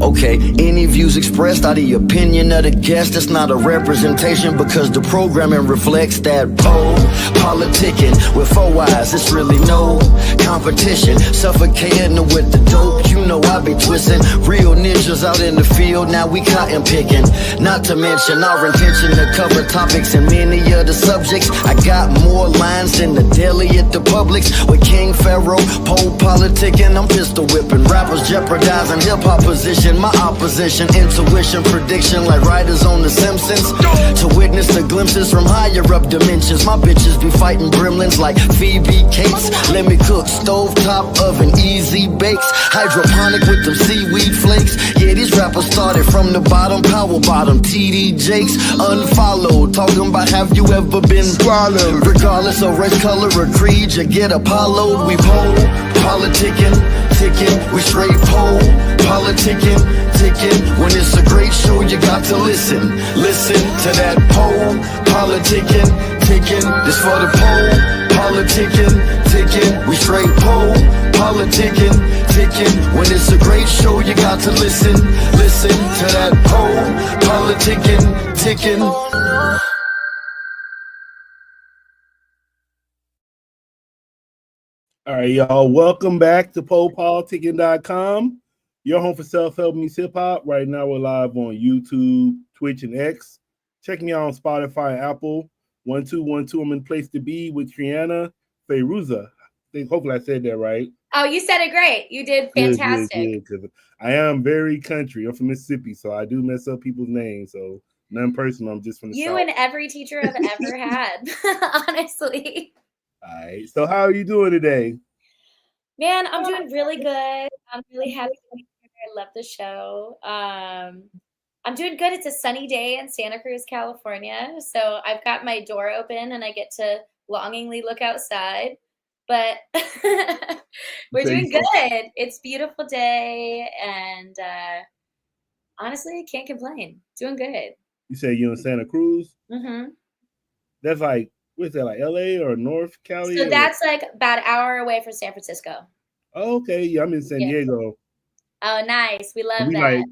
Okay, any views expressed are the opinion of the guest. It's not a representation because the programming reflects that Politickin with 4 eyes. It's really no competition. Suffocating with the dope. You know I be twisting. Real ninjas out in the field. Now we cotton picking. Not to mention our intention to cover topics and many of the subjects. I got more lines than the deli at the Publix. With King Pharaoh, PoPolitickin, I'm pistol whipping. Rappers jeopardizing hip-hop position. My opposition, intuition, prediction like writers on The Simpsons. To witness the glimpses from higher up dimensions. My bitches be fighting gremlins like Phoebe Cates. Let me cook, stovetop oven, easy bakes. Hydroponic with them seaweed flakes. Yeah, these rappers started from the bottom. Power bottom, TD Jakes. Unfollowed, talking about have you ever been swallowed? Regardless of race, color, or creed, you get Apollo'd. We Politickin, ticking, we straight Politickin, ticking. When it's a great show, you got to listen. Listen to that Politickin, ticking. This for the Politickin, ticking. We straight Politickin, ticking. When it's a great show, you got to listen. Listen to that Politickin, ticking. All right, y'all. Welcome back to PoPolitickin.com, your home for self-help meets hip-hop. Right now, we're live on YouTube, Twitch, and X. Check me out on Spotify and Apple. 1212, I'm in place to be with Trianna Feruza. Hopefully I said that right. Oh, you said it great. You did fantastic. Good. I am very country. I'm from Mississippi, so I do mess up people's names. So none personal. I'm just from the You South. and every teacher I've ever had, honestly. All right. So how are you doing today? Man, I'm doing really good. I'm really happy to be here. I love the show. I'm doing good. It's a sunny day in Santa Cruz, California. So I've got my door open and I get to longingly look outside. But we're doing good. It's a beautiful day. And honestly, I can't complain. Doing good. You say you're in Santa Cruz? Mm-hmm. That's like, what's that, like LA or North Cali? So that's like about an hour away from San Francisco. Oh, okay. Yeah, I'm in San Diego. Oh, nice. We love that. Like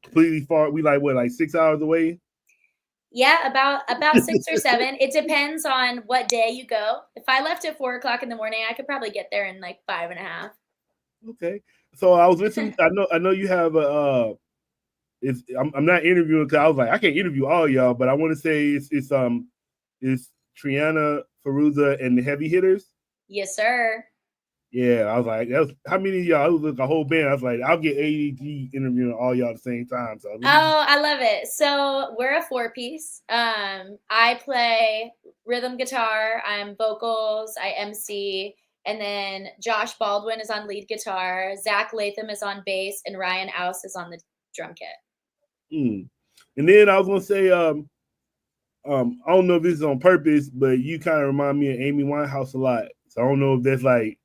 completely far. We like what, like 6 hours away? Yeah, about 6 or 7. It depends on what day you go. If I left at 4 o'clock in the morning, I could probably get there in like 5.5. Okay. So I was listening. I know you have a. I'm not interviewing because I was like I can't interview all y'all, but I want to say it's Trianna Feruza and the Heavy Hitters. Yes, sir. Yeah, I was like, how many of y'all? It was like a whole band. I was like, I'll get ADG interviewing all y'all at the same time. So I love it. So we're a 4-piece. I play rhythm guitar. I'm vocals. I MC. And then Josh Baldwin is on lead guitar. Zach Latham is on bass, and Ryan Ouse is on the drum kit. And then I was gonna say, I don't know if this is on purpose, but you kind of remind me of Amy Winehouse a lot. So I don't know if that's like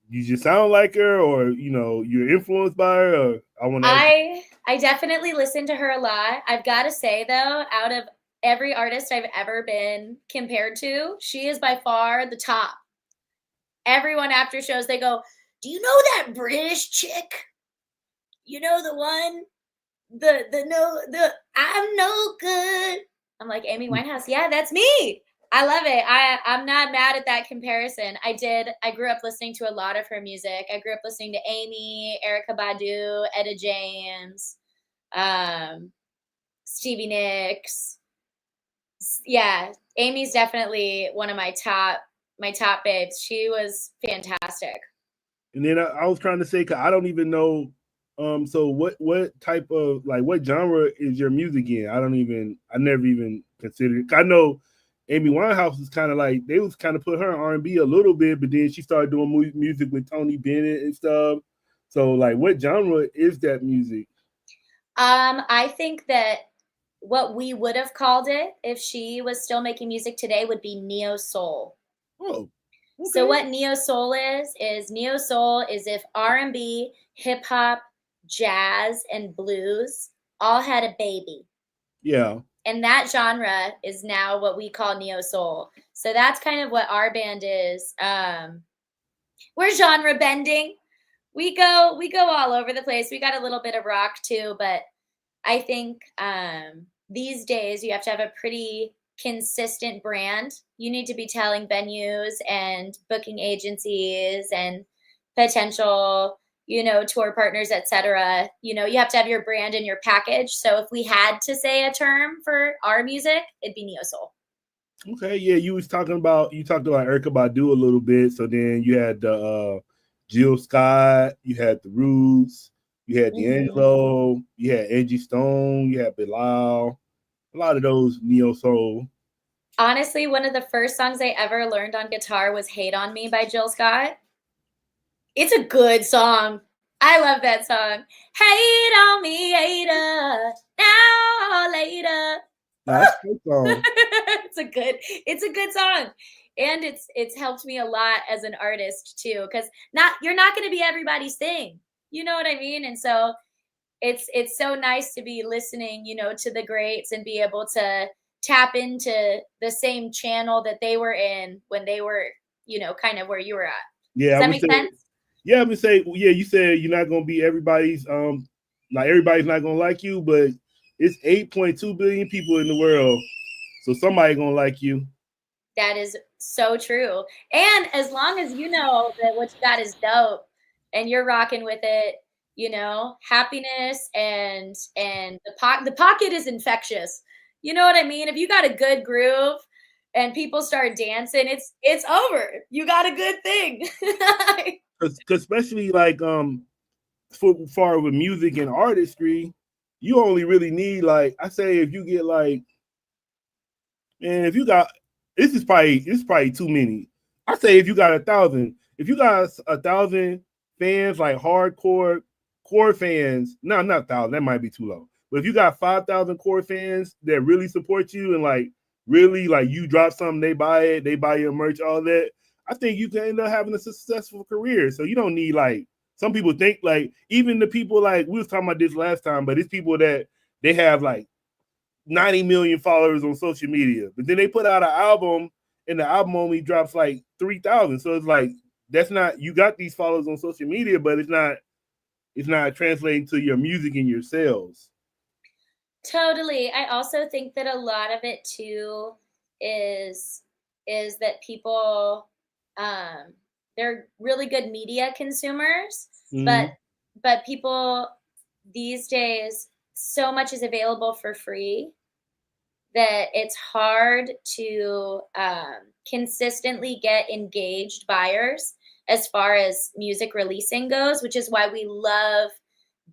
you just sound like her, or you're influenced by her. Or I definitely listen to her a lot. I've got to say though, out of every artist I've ever been compared to, she is by far the top. Everyone after shows, they go, "Do you know that British chick? You know the one, the I'm no good." I'm like, Amy Winehouse, yeah, that's me. I love it. I'm not mad at that comparison. I grew up listening to a lot of her music. I grew up listening to Amy, Erykah Badu, Etta James, Stevie Nicks. Yeah, Amy's definitely one of my top babes. She was fantastic. And then I was trying to say, cause I don't even know. So what type of, like, what genre is your music in? I never even considered it. I know Amy Winehouse is kind of like, they was kind of put her in R&B a little bit, but then she started doing music with Tony Bennett and stuff. So like, what genre is that music? I think that what we would have called it if she was still making music today would be neo soul. Oh. Okay. So what neo soul is if R&B, hip hop, jazz, and blues all had a baby. Yeah. And that genre is now what we call neo soul. So that's kind of what our band is. We're genre bending. we go all over the place. We got a little bit of rock too, but I think these days you have to have a pretty consistent brand. You need to be telling venues and booking agencies and potential, tour partners, etc. You have to have your brand in your package. So if we had to say a term for our music, it'd be neo soul. Okay, yeah, you talked about Erykah Badu a little bit. So then you had the Jill Scott, you had the Roots, you had D'Angelo, you had Angie Stone, you had Bilal, a lot of those neo soul. Honestly, one of the first songs I ever learned on guitar was "Hate on Me" by Jill Scott. It's a good song. I love that song. Hate on me, hater, now or later. That's a good song. It's a good song. And it's helped me a lot as an artist too, because you're not gonna be everybody's thing. You know what I mean? And so it's so nice to be listening, to the greats and be able to tap into the same channel that they were in when they were, kind of where you were at. Yeah, Does that make sense? Yeah, I would say, yeah, you said you're not gonna be everybody's like everybody's not gonna like you, but it's 8.2 billion people in the world. So somebody gonna like you. That is so true. And as long as you know that what you got is dope and you're rocking with it, happiness and the pocket is infectious. You know what I mean? If you got a good groove and people start dancing, it's over. You got a good thing. Cause especially like for far with music and artistry, you only really need like I say if you get like, man, if you got this is probably too many. I say if you got 1,000, if you got 1,000 fans like hardcore core fans, no, not 1,000, that might be too low. But if you got 5,000 core fans that really support you and like really like you drop something, they buy it, they buy your merch, all that. I think you can end up having a successful career. So you don't need like some people think like even the people like we was talking about this last time, but it's people that they have like 90 million followers on social media, but then they put out an album and the album only drops like 3,000. So it's like that's not you got these followers on social media, but it's not translating to your music and your sales. Totally. I also think that a lot of it too is that people they're really good media consumers, Mm-hmm. but people these days so much is available for free that it's hard to consistently get engaged buyers as far as music releasing goes, which is why we love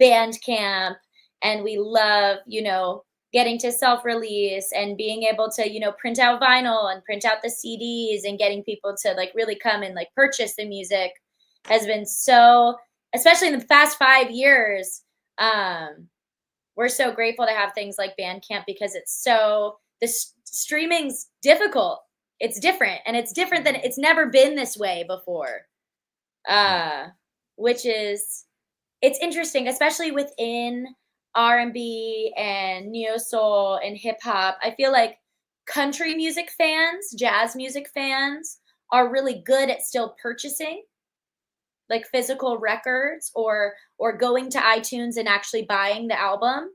Bandcamp and we love, getting to self-release and being able to, print out vinyl and print out the CDs and getting people to like really come and like purchase the music has been so, especially in the past 5 years. We're so grateful to have things like Bandcamp because streaming's difficult. It's different, and it's different than it's never been this way before. Which is it's interesting, especially within R&B and neo soul and hip hop. I feel like country music fans, jazz music fans are really good at still purchasing like physical records or going to iTunes and actually buying the album.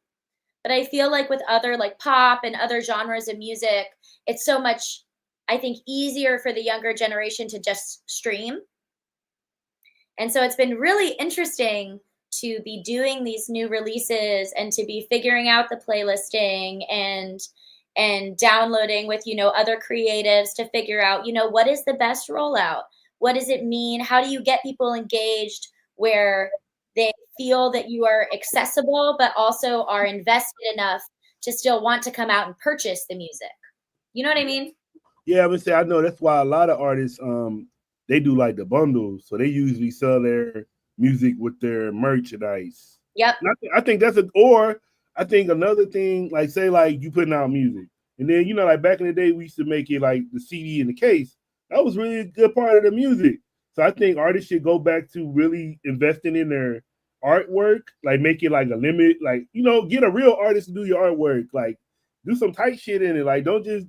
But I feel like with other like pop and other genres of music, it's so much, I think, easier for the younger generation to just stream. And so it's been really interesting to be doing these new releases and to be figuring out the playlisting and downloading with, other creatives to figure out, what is the best rollout? What does it mean? How do you get people engaged where they feel that you are accessible, but also are invested enough to still want to come out and purchase the music? You know what I mean? Yeah, I would say I know that's why a lot of artists they do like the bundles, so they usually sell their music with their merchandise. Yep. I think or I think another thing, like say like you putting out music, and then like back in the day we used to make it like the CD in the case. That was really a good part of the music. So I think artists should go back to really investing in their artwork, like make it like a limit, like get a real artist to do your artwork, like do some tight shit in it, like don't just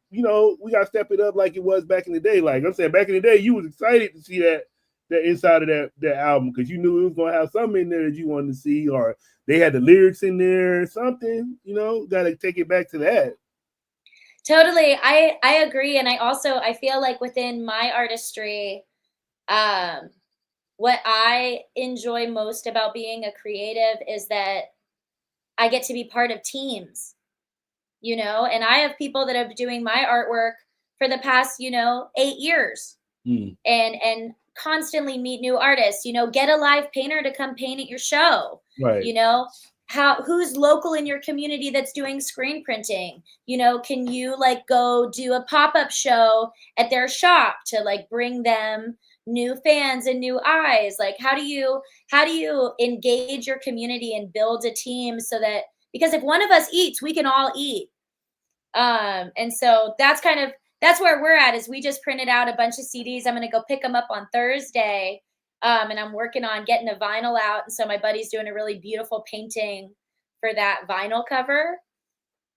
we gotta step it up like it was back in the day. Like I'm saying, back in the day, you was excited to see that the inside of that album because you knew it was gonna have something in there that you wanted to see, or they had the lyrics in there, something. Got to take it back to that. Totally. I agree. And I feel like within my artistry, what I enjoy most about being a creative is that I get to be part of teams, and I have people that have been doing my artwork for the past, 8 years, and constantly meet new artists, get a live painter to come paint at your show, Right. Who's local in your community that's doing screen printing, can you go do a pop-up show at their shop to bring them new fans and new eyes? How do you engage your community and build a team so that, because if one of us eats, we can all eat. And so that's where we're at. Is we just printed out a bunch of CDs. I'm going to go pick them up on Thursday. And I'm working on getting a vinyl out. And so my buddy's doing a really beautiful painting for that vinyl cover.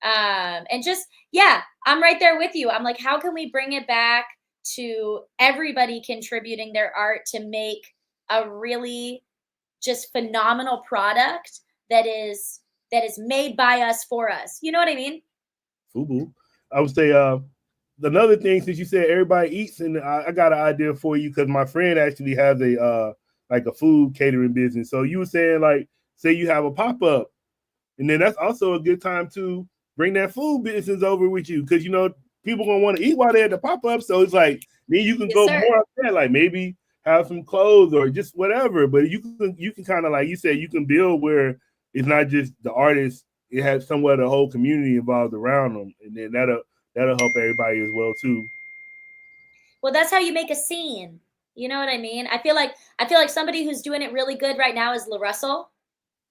And just, yeah, I'm right there with you. I'm like, how can we bring it back to everybody contributing their art to make a really just phenomenal product that is made by us for us? You know what I mean? Fubu. I would say another thing, since you said everybody eats, and I got an idea for you because my friend actually has a food catering business. So you were saying say you have a pop-up, and then that's also a good time to bring that food business over with you because people gonna want to eat while they're at the pop-up. So it's then you can go more up there, maybe have some clothes or just whatever. But you can kind of, like you said, you can build where it's not just the artist. It has somewhat the whole community involved around them, and then that'll help everybody as well too. Well, that's how you make a scene. You know what I mean? I feel like somebody who's doing it really good right now is La Russell.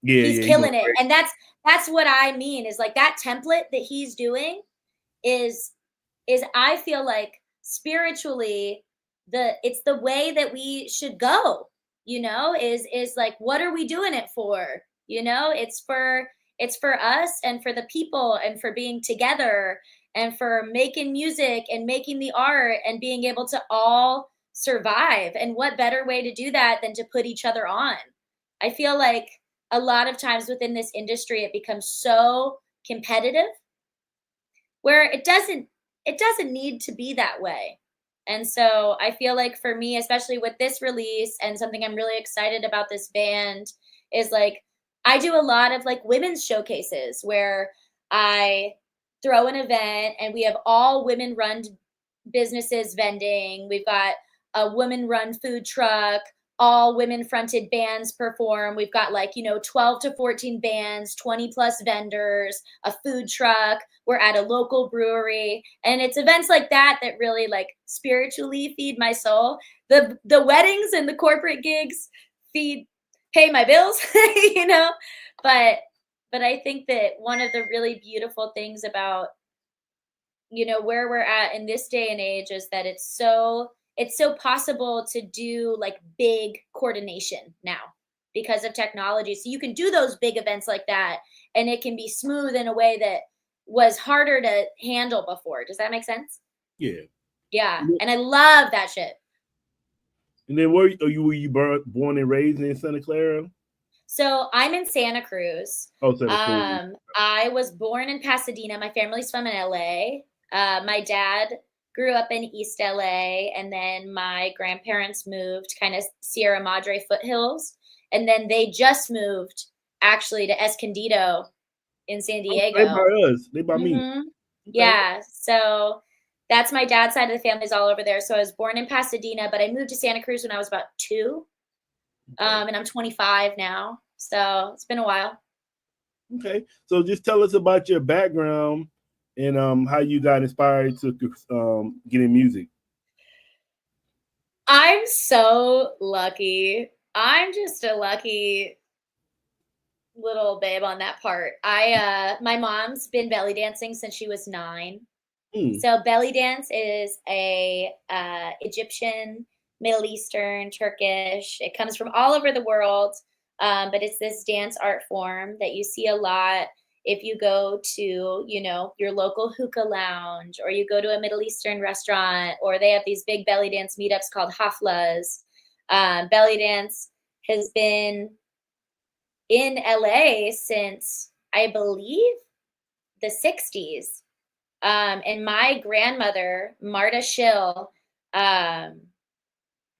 Yeah, he's killing it, and that's what I mean. Is that template that he's doing is I feel like spiritually it's the way that we should go. Is what are we doing it for? It's for us and for the people and for being together and for making music and making the art and being able to all survive. And what better way to do that than to put each other on? I feel like a lot of times within this industry, it becomes so competitive where it doesn't need to be that way. And so I feel like for me, especially with this release and something I'm really excited about this band is I do a lot of women's showcases where I throw an event and we have all women run businesses vending. We've got a women run food truck, all women fronted bands perform. We've got 12 to 14 bands, 20 plus vendors, a food truck. We're at a local brewery, and it's events like that that really spiritually feed my soul. The weddings and the corporate gigs pay my bills, but I think that one of the really beautiful things about where we're at in this day and age is that it's so possible to do big coordination now because of technology. So you can do those big events like that and it can be smooth in a way that was harder to handle before. Does that make sense? Yeah. Yeah. And I love that shit. And then were you born and raised in Santa Clara? So I'm in Santa Cruz. Oh, Santa Cruz. I was born in Pasadena. My family's from LA. My dad grew up in East LA, and then my grandparents moved kind of Sierra Madre foothills, and then they just moved actually to Escondido in San Diego. They by us. They by me. Okay. Yeah. So that's my dad's side of the family's all over there. So I was born in Pasadena, but I moved to Santa Cruz when I was about 2. And I'm 25 now. So it's been a while. Okay. So just tell us about your background and how you got inspired to get in music. I'm so lucky. I'm just a lucky little babe on that part. My mom's been belly dancing since she was 9. So belly dance is a Egyptian, Middle Eastern, Turkish. It comes from all over the world, but it's this dance art form that you see a lot if you go to, your local hookah lounge, or you go to a Middle Eastern restaurant, or they have these big belly dance meetups called haflas. Belly dance has been in LA since, I believe, the 60s. And my grandmother, Marta Schill,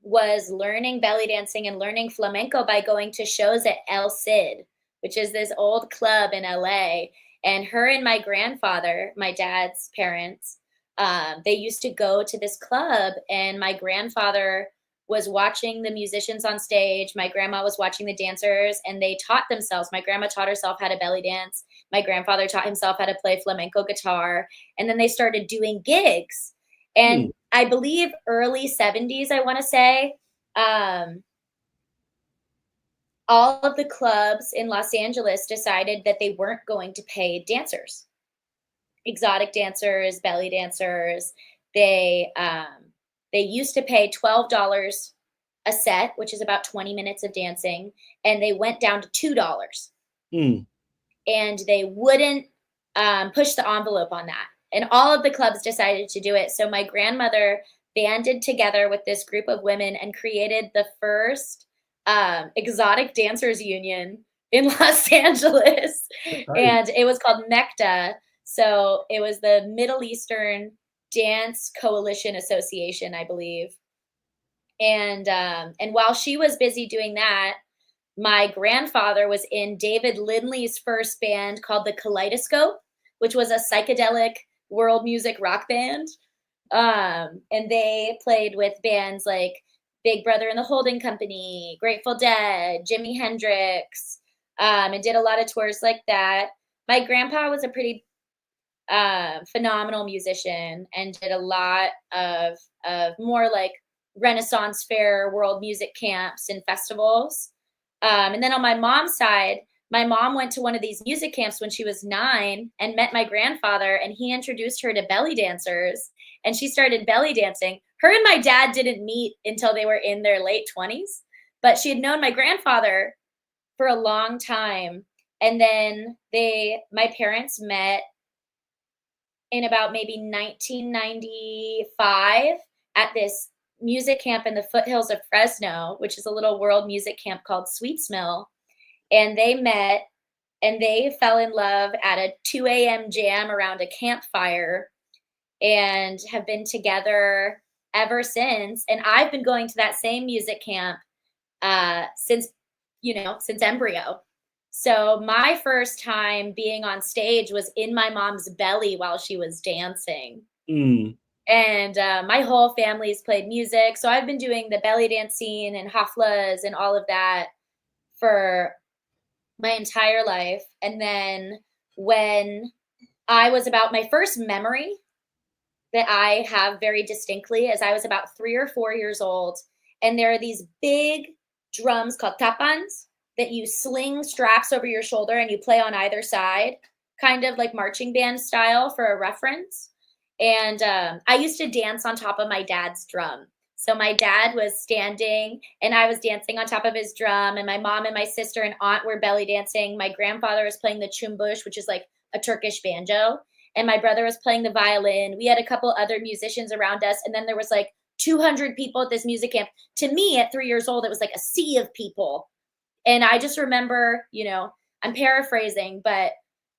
was learning belly dancing and learning flamenco by going to shows at El Cid, which is this old club in LA. And her and my grandfather, my dad's parents, they used to go to this club, and my grandfather was watching the musicians on stage. My grandma was watching the dancers, and they taught themselves. My grandma taught herself how to belly dance. My grandfather taught himself how to play flamenco guitar. And then they started doing gigs. And I believe early 70s, I want to say, all of the clubs in Los Angeles decided that they weren't going to pay dancers, exotic dancers, belly dancers. They used to pay $12 a set, which is about 20 minutes of dancing, and they went down to $2. And they wouldn't push the envelope on that. And all of the clubs decided to do it. So my grandmother banded together with this group of women and created the first exotic dancers union in Los Angeles. And it was called MECTA. So it was the Middle Eastern Dance Coalition Association, I believe. And while she was busy doing that, my grandfather was in David Lindley's first band called the Kaleidoscope, which was a psychedelic world music rock band. And they played with bands like Big Brother and the Holding Company, Grateful Dead, Jimi Hendrix, and did a lot of tours like that. My grandpa was a pretty phenomenal musician and did a lot of more like Renaissance Fair, world music camps and festivals. And then on my mom's side, my mom went to one of these music camps when she was 9 and met my grandfather, and he introduced her to belly dancers, and she started belly dancing. Her and my dad didn't meet until they were in their late 20s, but she had known my grandfather for a long time. And then my parents met in about maybe 1995 at this music camp in the foothills of Fresno, which is a little world music camp called Sweet Smell. And they met and they fell in love at a 2 a.m. jam around a campfire and have been together ever since. And I've been going to that same music camp since embryo. So my first time being on stage was in my mom's belly while she was dancing. And my whole family's played music. So I've been doing the belly dance scene and haflas and all of that for my entire life. And then when I was about, my first memory that I have very distinctly is I was about 3 or 4 years old. And there are these big drums called tapans that you sling straps over your shoulder and you play on either side, kind of like marching band style for a reference. And I used to dance on top of my dad's drum. So my dad was standing and I was dancing on top of his drum, and my mom and my sister and aunt were belly dancing. My grandfather was playing the chumbush, which is like a Turkish banjo, and my brother was playing the violin. We had a couple other musicians around us, and then there was like 200 people at this music camp. To me, at 3 years old, it was like a sea of people. And I just remember, I'm paraphrasing, but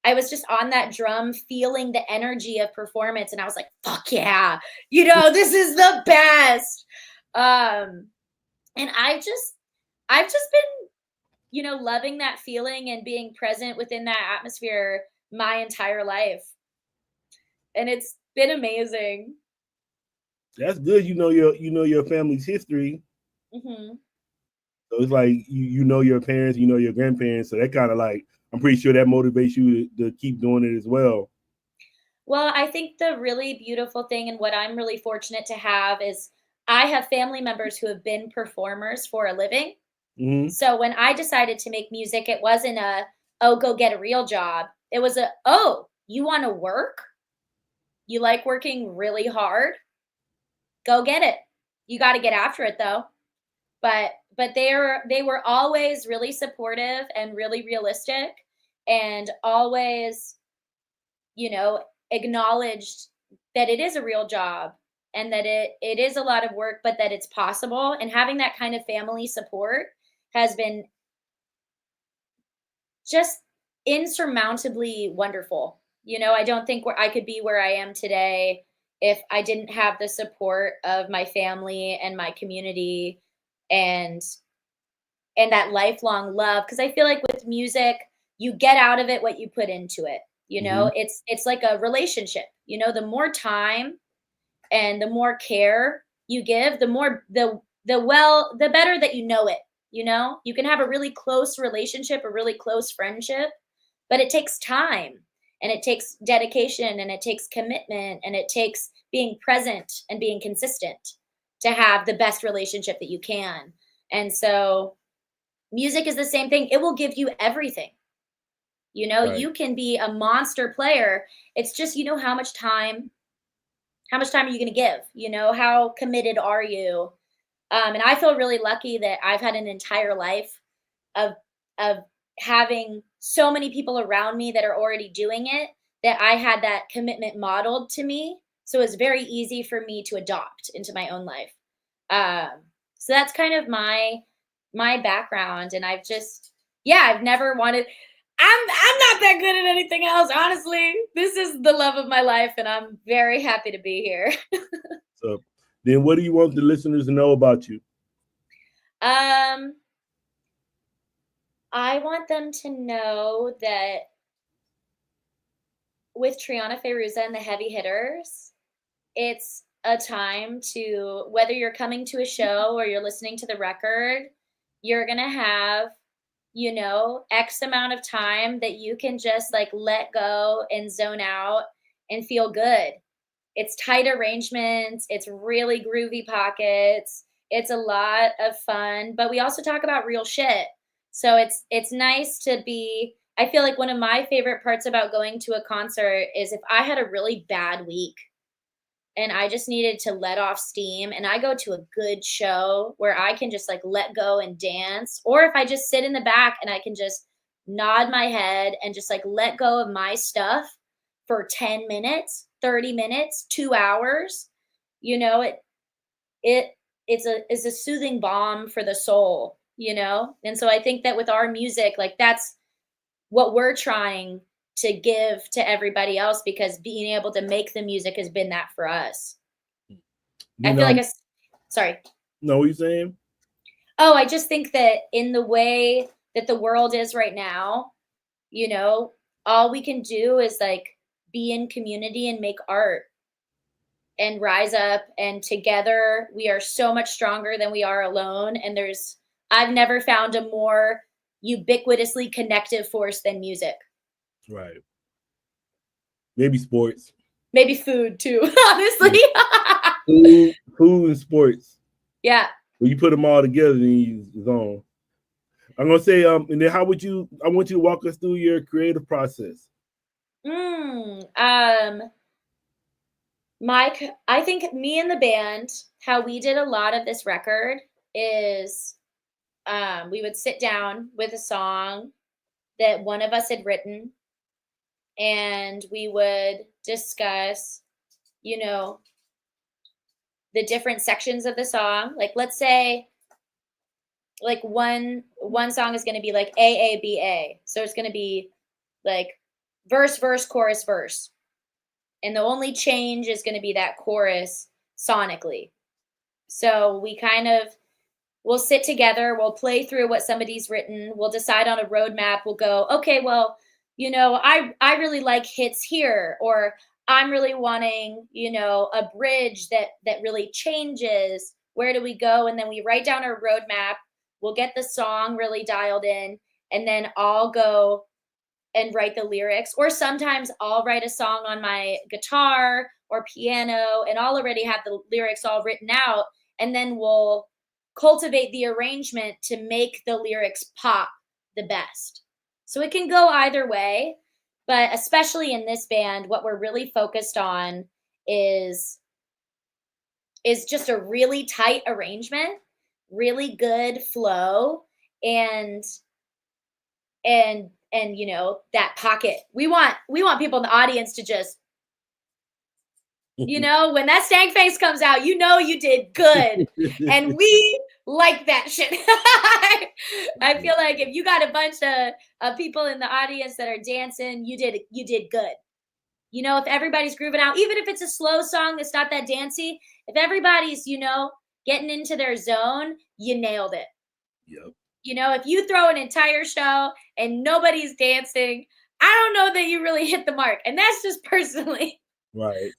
I was just on that drum feeling the energy of performance. And I was like, fuck yeah, this is the best. And I've just been, loving that feeling and being present within that atmosphere my entire life. And it's been amazing. That's good. You know your family's history. Mm-hmm. So it's like you know your parents, you know your grandparents. So that kind of like, I'm pretty sure that motivates you to keep doing it as well. Well, I think the really beautiful thing and what I'm really fortunate to have is I have family members who have been performers for a living. Mm-hmm. So when I decided to make music, it wasn't go get a real job. It was you want to work? You like working really hard? Go get it. You got to get after it though. But they were always really supportive and really realistic, and always, acknowledged that it is a real job and that it is a lot of work, but that it's possible. And having that kind of family support has been just insurmountably wonderful. I don't think I could be where I am today if I didn't have the support of my family and my community and that lifelong love, because I feel like with music, you get out of it what you put into it. It's like a relationship. The more time and the more care you give, the more the better that you know it. You can have a really close relationship, a really close friendship, but it takes time, and it takes dedication, and it takes commitment, and it takes being present and being consistent to have the best relationship that you can. And so music is the same thing. It will give you everything. Right. You can be a monster player. It's just, how much time are you going to give? How committed are you? And I feel really lucky that I've had an entire life of of having so many people around me that are already doing it, that I had that commitment modeled to me. So it's very easy for me to adopt into my own life. So that's kind of my background, and I've never wanted. I'm not that good at anything else, honestly. This is the love of my life, and I'm very happy to be here. So then what do you want the listeners to know about you? I want them to know that with Trianna Feruza and the Heavy Hitters, it's a time to, whether you're coming to a show or you're listening to the record, you're going to have, X amount of time that you can just like let go and zone out and feel good. It's tight arrangements, it's really groovy pockets, it's a lot of fun, but we also talk about real shit. So it's nice to be. I feel like one of my favorite parts about going to a concert is if I had a really bad week and I just needed to let off steam, and I go to a good show where I can just like let go and dance, or if I just sit in the back and I can just nod my head and just like let go of my stuff for 10 minutes, 30 minutes, 2 hours, it's a soothing balm for the soul. And so I think that with our music, like that's what we're trying to give to everybody else, because being able to make the music has been that for us. I feel like sorry. No, what you saying? Oh, I just think that in the way that the world is right now, all we can do is like be in community and make art and rise up, and together we are so much stronger than we are alone. And I've never found a more ubiquitously connective force than music. Right. Maybe sports. Maybe food too, honestly. Food and sports. Yeah. When you put them all together, then it's on. I'm gonna say, and then I want you to walk us through your creative process. I think me and the band, how we did a lot of this record is we would sit down with a song that one of us had written, and we would discuss, the different sections of the song. Like, let's say like one song is going to be like AABA. So it's going to be like verse, chorus, verse. And the only change is going to be that chorus sonically. So we'll sit together, we'll play through what somebody's written, we'll decide on a roadmap, we'll go, okay, well, I really like hits here, or I'm really wanting, a bridge that really changes. Where do we go? And then we write down our roadmap, we'll get the song really dialed in, and then I'll go and write the lyrics. Or sometimes I'll write a song on my guitar or piano, and I'll already have the lyrics all written out, and then we'll cultivate the arrangement to make the lyrics pop the best. So it can go either way, but especially in this band, what we're really focused on is just a really tight arrangement, really good flow, and that pocket. We want people in the audience to just You know, when that stank face comes out, you know you did good. And we like that shit. I feel like if you got a bunch of people in the audience that are dancing, you did good. You know, if everybody's grooving out, even if it's a slow song that's not that dancey, if everybody's, you know, getting into their zone, you nailed it. Yep. You know, if you throw an entire show and nobody's dancing, I don't know that you really hit the mark. And that's just personally. Right.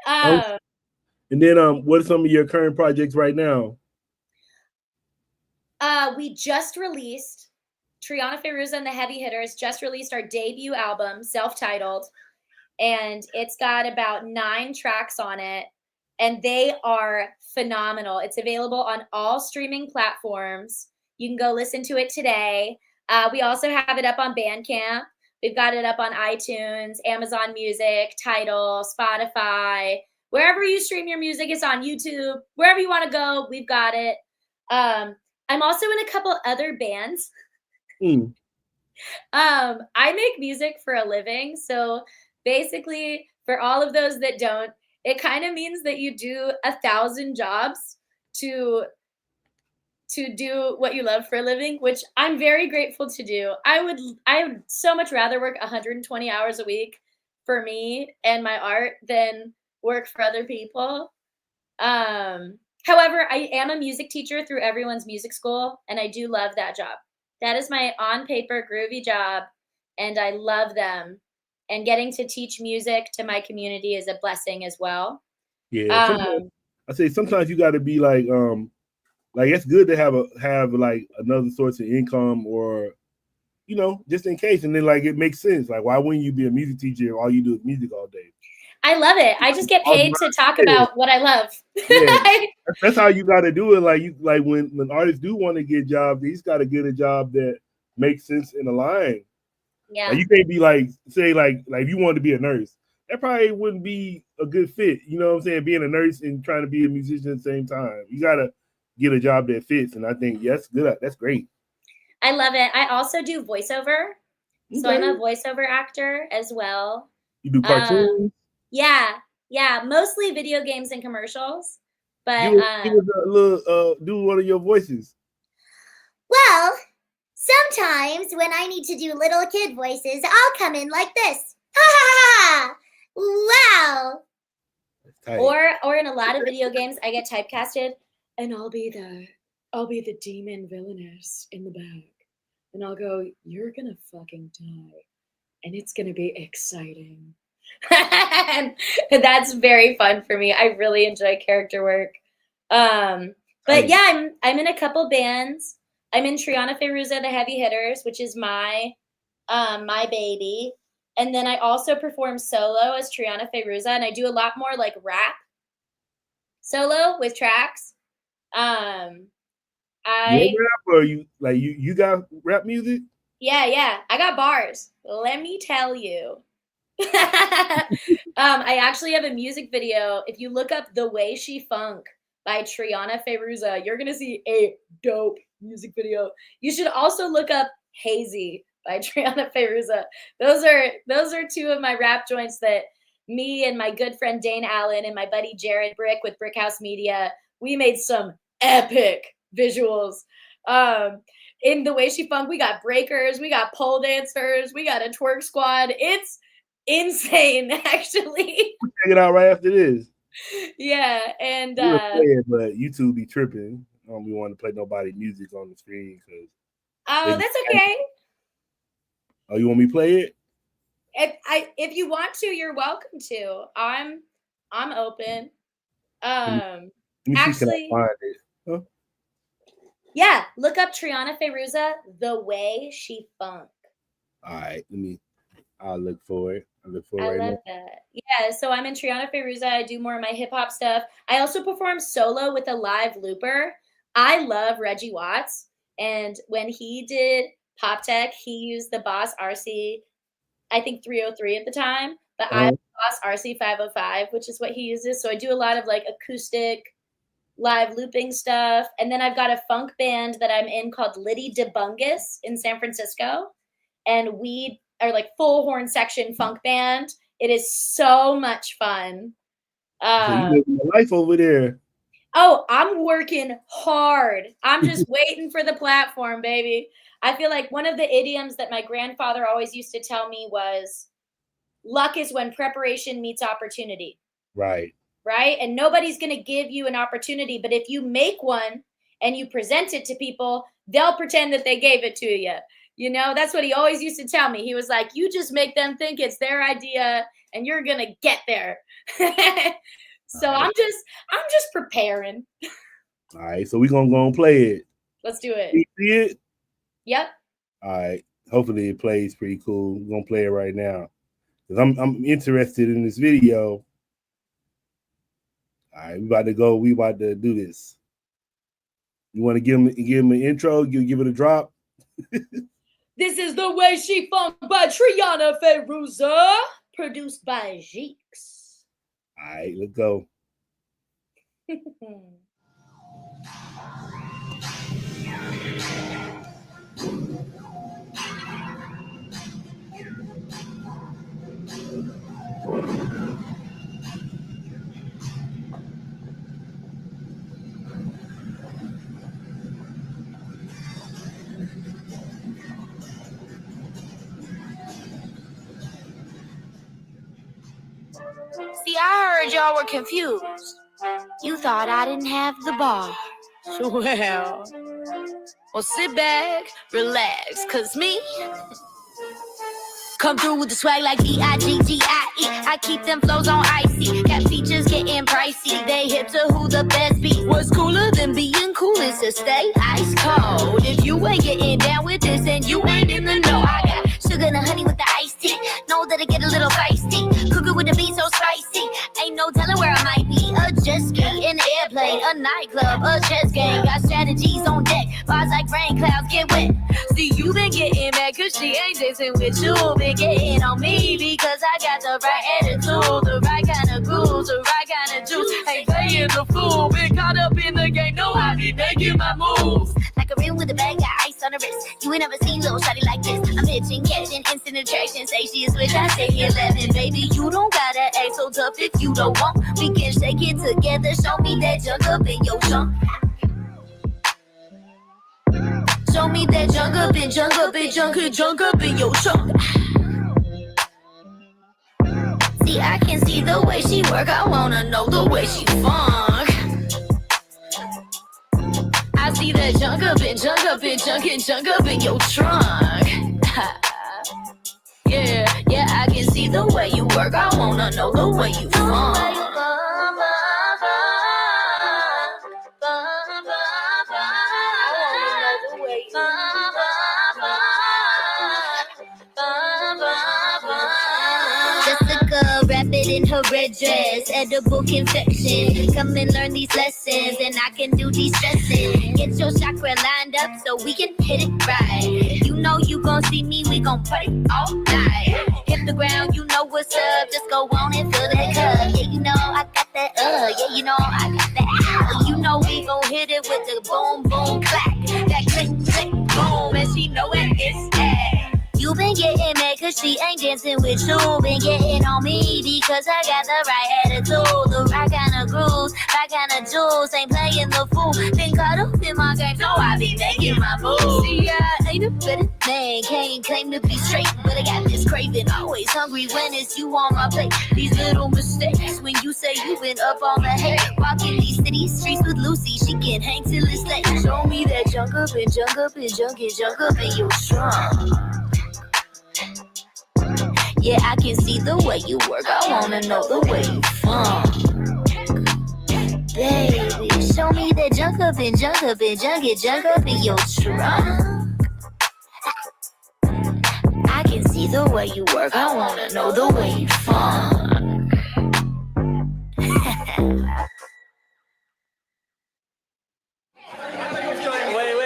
Um, And then what are some of your current projects right now? we just released Trianna Feruza and the Heavy Hitters just released our debut album, self-titled, and it's got about 9 tracks on it, and they are phenomenal. It's available on all streaming platforms. You can go listen to it today. We also have it up on Bandcamp. We've got it up on iTunes, Amazon Music, Tidal, Spotify, wherever you stream your music. It's on YouTube. Wherever you want to go, we've got it. I'm also in a couple other bands. I make music for a living, so basically, for all of those that don't, it kind of means that you do 1,000 jobs to do what you love for a living, which I'm very grateful to do. I would so much rather work 120 hours a week for me and my art than work for other people. However, I am a music teacher through Everyone's Music School, and I do love that job. That is my on paper groovy job, and I love them. And getting to teach music to my community is a blessing as well. Yeah, sometimes you got to be like it's good to have like another source of income, or you know, just in case. And then like it makes sense. Like, why wouldn't you be a music teacher if all you do is music all day? I love it. I just get paid to talk about what I love. Yeah, that's how you got to do it. Like when artists do want to get jobs, he's got to get a job that makes sense in the line. Yeah. Like, you can't be like, say like if you wanted to be a nurse, that probably wouldn't be a good fit. You know what I'm saying? Being a nurse and trying to be a musician at the same time. You got to get a job that fits. And I think, yes, good. That's great. I love it. I also do voiceover. Okay. So I'm a voiceover actor as well. You do cartoons? Yeah. Mostly video games and commercials. But give us a little, do one of your voices. Well, sometimes when I need to do little kid voices, I'll come in like this. Ha ha ha! Wow. Or in a lot of video games, I get typecasted, and I'll be the demon villainess in the back, and I'll go, "You're gonna fucking die, and it's gonna be exciting." And that's very fun for me. I really enjoy character work. But yeah, I'm in a couple bands. I'm in Trianna Feruza, the Heavy Hitters, which is my baby. And then I also perform solo as Trianna Feruza, and I do a lot more like rap solo with tracks. You rap, or you got rap music? Yeah. I got bars. Let me tell you. I actually have a music video. If you look up "The Way She Funk" by Trianna Feruza, you're gonna see a dope music video. You should also look up "Hazy" by Trianna Feruza. Those are 2 of my rap joints that me and my good friend Dane Allen and my buddy Jared Brick with Brickhouse Media, we made some epic visuals. In "The Way She Funk," we got breakers, we got pole dancers, we got a twerk squad. It's insane, actually. We'll check it out right after this. Yeah, and we'll play it, but YouTube be tripping. I don't be wanting to play nobody music on the screen because. Oh, that's okay. Oh, you want me to play it? If you want to, you're welcome to. I'm open. Let me actually, see, can I find it? Huh? Yeah, look up Trianna Feruza, "The Way She Funk." All right, I'll look for it. I love that. Yeah, so I'm in Trianna Feruza. I do more of my hip hop stuff. I also perform solo with a live looper. I love Reggie Watts, and when he did Pop Tech, he used the Boss RC, I think 303 at the time, but I have Boss RC 505, which is what he uses. So I do a lot of like acoustic live looping stuff. And then I've got a funk band that I'm in called Liddy DeBungus in San Francisco. And we are like full horn section funk band. It is so much fun. So you living your life over there. Oh, I'm working hard. I'm just waiting for the platform, baby. I feel like one of the idioms that my grandfather always used to tell me was, luck is when preparation meets opportunity. Right. Right? And nobody's going to give you an opportunity, but if you make one and you present it to people, they'll pretend that they gave it to you. You know, that's what he always used to tell me. He was like, you just make them think it's their idea and you're going to get there. So right. I'm just preparing. All right, so we're going to go and play it. Let's do it. You see it? Yep. All right. Hopefully it plays pretty cool. We're going to play it right now. Because I'm interested in this video. All right, we about to go. We about to do this. You want to give him an intro? You give it a drop? This is The Way She Funk by Trianna Feruza, produced by Jeeks. All right, let's go. See, I heard y'all were confused. You thought I didn't have the bar. Well, sit back, relax, cause me, come through with the swag like D-I-G-G-I-E. I keep them flows on icy. Got features getting pricey. They hip to who the best be. What's cooler than being cool is to stay ice cold. If you ain't getting down with this, then you ain't in the know. I got sugar and honey with the iced tea. Know that I get a little feisty. Cook it with the beat so spicy. Ain't no telling where I might be. A jet ski, an airplane, a nightclub, a chess game. Got strategies on deck. Bars like rain clouds get wet. See, you been getting mad cause she ain't dancing with you. Been getting on me because I got the right attitude, the right kind of grooves, the right kind of juice. Ain't playing the fool, been caught up in the game. No, I be making my moves. Like a rim with a bag, got ice on the wrist. You ain't never seen little shawty like this. I'm hitching, catching, instant attraction. Say she is switch, I say 11. Baby, you don't gotta act so tough if you don't want. We can shake it together. Show me that junk up in your trunk. Show me that junk up in, junk up in, junk up in your trunk. See, I can see the way she work. I wanna know the way she funk. I see that junk up in, junk up in, junk up in your trunk. Yeah, yeah, I can see the way you work. I wanna know the way you funk. Jessica, rapid in her red dress, edible confection. Come and learn these lessons, and I can do these stresses. Get your chakra lined up so we can hit it right. You know you gon' see me, we gon' party all night. Hit the ground, you know what's up. Just go on and fill that cup. Yeah, you know I got that. Yeah, you know I got that. You know we gon' hit it with the boom, boom, clap. That click, click, boom, and she know it is that. You been getting mad cause she ain't dancing with you. Been getting on me because I got the right attitude, the right kind of grooves, right kind of juice. Ain't playing the fool. Been caught up in my game, so I be making my moves. See, I ain't a better man, can't claim to be straight, but I got this craving. Always hungry when it's you on my plate. These little mistakes when you say you been up on the hate. Walking these city streets with Lucy, she can hang till it's late. Show me that junk up and junk up and junk up in your trunk. Yeah, I can see the way you work. I wanna know the way you funk. Baby, show me that junk up and junk up and junk up in your trunk. I can see the way you work. I wanna know the way you funk. Wait.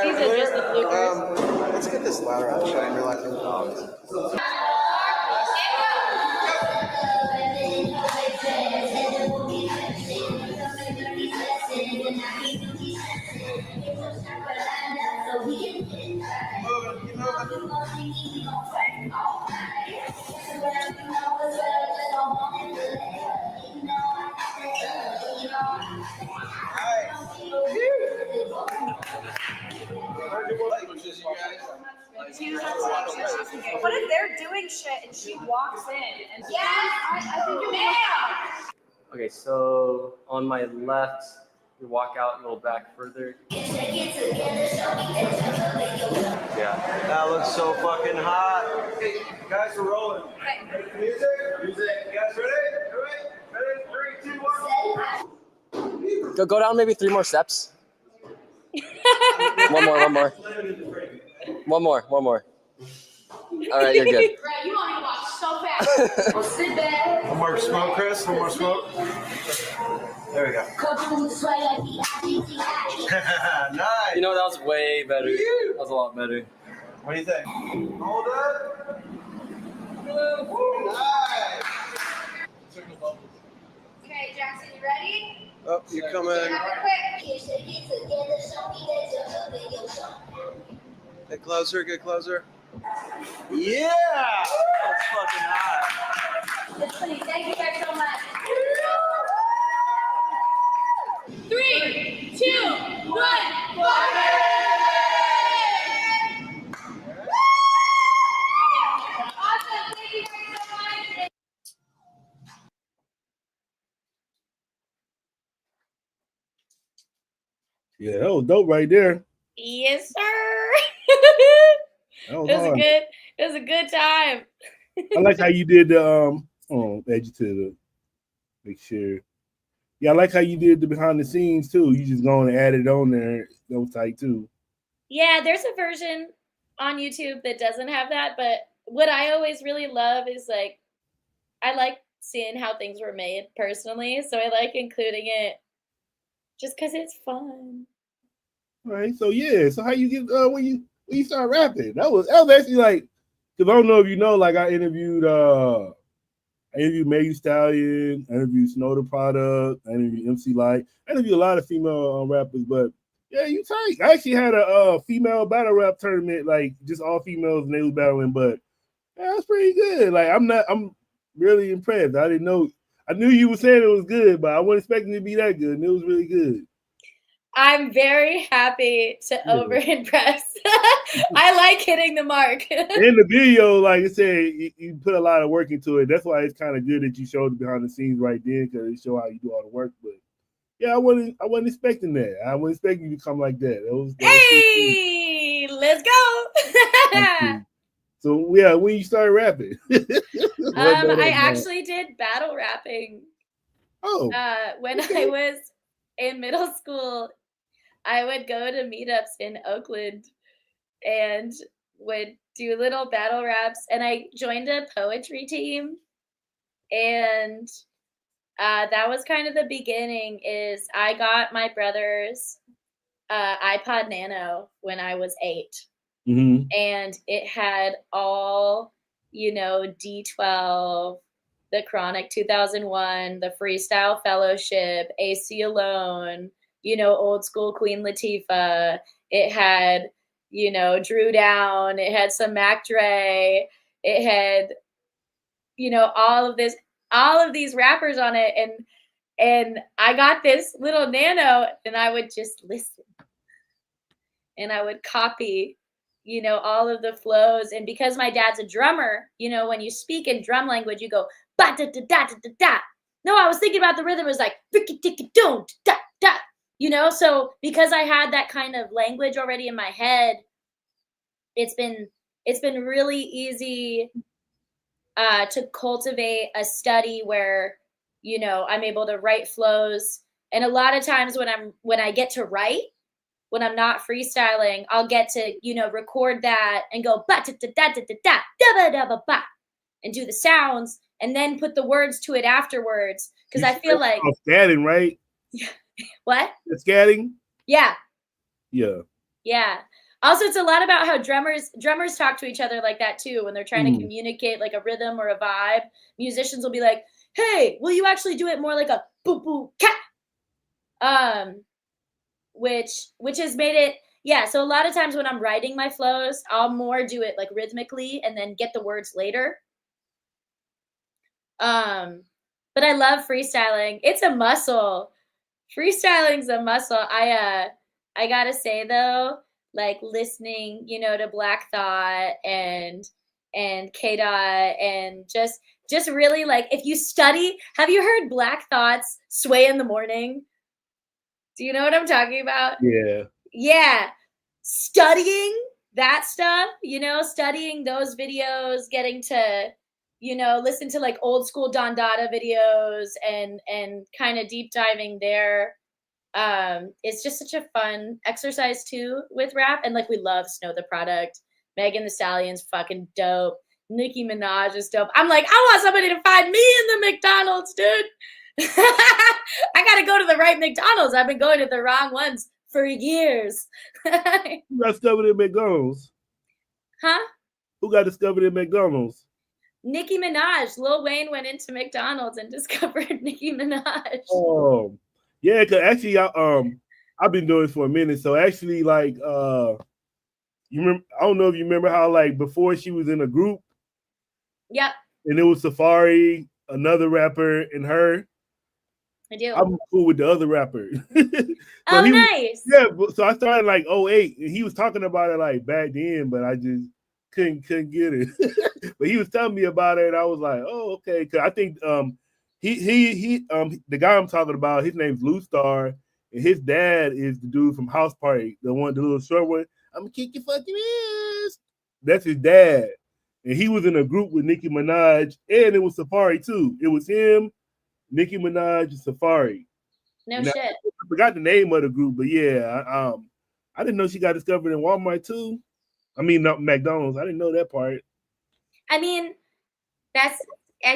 These are just the bloopers. Let's get this ladder out. Try and relax in the dogs. What if they're doing shit and she walks in and I think you're Okay, so on my left, you walk out a little back further. Yeah. That looks so fucking hot. Hey, guys, we're rolling. Music. You guys ready? Ready? 3, 2, 1. Go down maybe 3 more steps. One more. All right, you're good. Right, you want me to walk so fast. Well, sit back. One more smoke, Chris. One more smoke. There we go. Nice. You know, that was way better. That was a lot better. What do you think? Hold up. Nice. Okay, Jackson, you ready? Oh, you're coming. Get closer, get closer. Yeah! That's fucking hot. Thank you guys so much. 3, 2, 1, Awesome, thank you guys so much. Yeah, that was dope right there. Yes, sir. That was It was hard. It was a good time. I like how you did the add you to the make sure. Yeah, I like how you did the behind the scenes too. You just going and add it on there. That was tight too. Yeah, there's a version on YouTube that doesn't have that, but what I always really love is like I like seeing how things were made personally, so I like including it just because it's fun. All right, so yeah, so how you get when you start rapping? That was actually like, because I don't know if you know, like I interviewed Megan Stallion, I interviewed Snow the Product, I interviewed MC Light, I interviewed a lot of female rappers, but yeah, you tight. I actually had a female battle rap tournament, like just all females and they was battling, but yeah, that's pretty good. Like I'm really impressed. I didn't know. I knew you were saying it was good, but I wasn't expecting it to be that good, and it was really good. I'm very happy to over impress. I like hitting the mark. In the video, like I said, you put a lot of work into it. That's why it's kind of good that you showed the behind the scenes right there, because it show how you do all the work. But yeah, I wasn't expecting that. I wasn't expecting you to come like that. Hey, let's go. So yeah, when you started rapping, I actually did battle rapping. Oh, when I was in middle school, I would go to meetups in Oakland and would do little battle raps. And I joined a poetry team, and that was kind of the beginning. Is I got my brother's iPod Nano when I was 8. Mm-hmm. And it had all, D12, the Chronic 2001, the Freestyle Fellowship, AC Alone, old school Queen Latifah. It had, Drew Down. It had some Mac Dre. It had, all of these rappers on it. And I got this little Nano, and I would just listen. And I would copy, all of the flows. And because my dad's a drummer, when you speak in drum language, you go ba da da da da da da. No, I was thinking about the rhythm. It was like rikki tikki doom da da. So because I had that kind of language already in my head, it's been really easy to cultivate a study where I'm able to write flows. And a lot of times when I get to write, when I'm not freestyling, I'll get to, record that and go ba da da da da da da da da da ba, and do the sounds and then put the words to it afterwards. Because I feel like scatting, right? What? The scatting? Yeah. Yeah. Yeah. Also, it's a lot about how drummers talk to each other like that too. When they're trying to communicate like a rhythm or a vibe, musicians will be like, "Hey, will you actually do it more like a boo boo cat?" Which has made it, yeah. So a lot of times when I'm writing my flows, I'll more do it like rhythmically and then get the words later. But I love freestyling. It's a muscle. Freestyling's a muscle. I gotta say though, like listening, you know, to Black Thought and K-Dot and just really like if you study, have you heard Black Thought's Sway in the Morning? Do you know what I'm talking about? Yeah. Yeah. Studying that stuff, you know, studying those videos, getting to, you know, listen to like old school Don Dada videos and kind of deep diving there. It's just such a fun exercise too with rap. And like we love Snow the Product. Megan Thee Stallion's fucking dope. Nicki Minaj is dope. I'm like, I want somebody to find me in the McDonald's, dude. I gotta go to the right McDonald's. I've been going to the wrong ones for years. Who got discovered at McDonald's? Huh? Who got discovered at McDonald's? Nicki Minaj. Lil Wayne went into McDonald's and discovered Nicki Minaj. Oh, yeah. Cause actually, I've been doing this for a minute. So actually, like, you remember? I don't know if you remember how like before she was in a group. Yep. And it was Safari, another rapper, and her. I do. I'm cool with the other rapper. Oh, nice. Yeah, so I started like 2008, and he was talking about it like back then, but I just couldn't get it. But he was telling me about it, and I was like, oh, okay. Cause I think the guy I'm talking about, his name's Lou Star, and his dad is the dude from House Party, the little short one. I'm gonna kick your fucking ass. That's his dad. And he was in a group with Nicki Minaj, and it was Safari too. It was him, Nicki Minaj, and Safari. No and shit. I forgot the name of the group, but yeah, I didn't know she got discovered in Walmart too. I mean, not McDonald's. I didn't know that part. I mean, I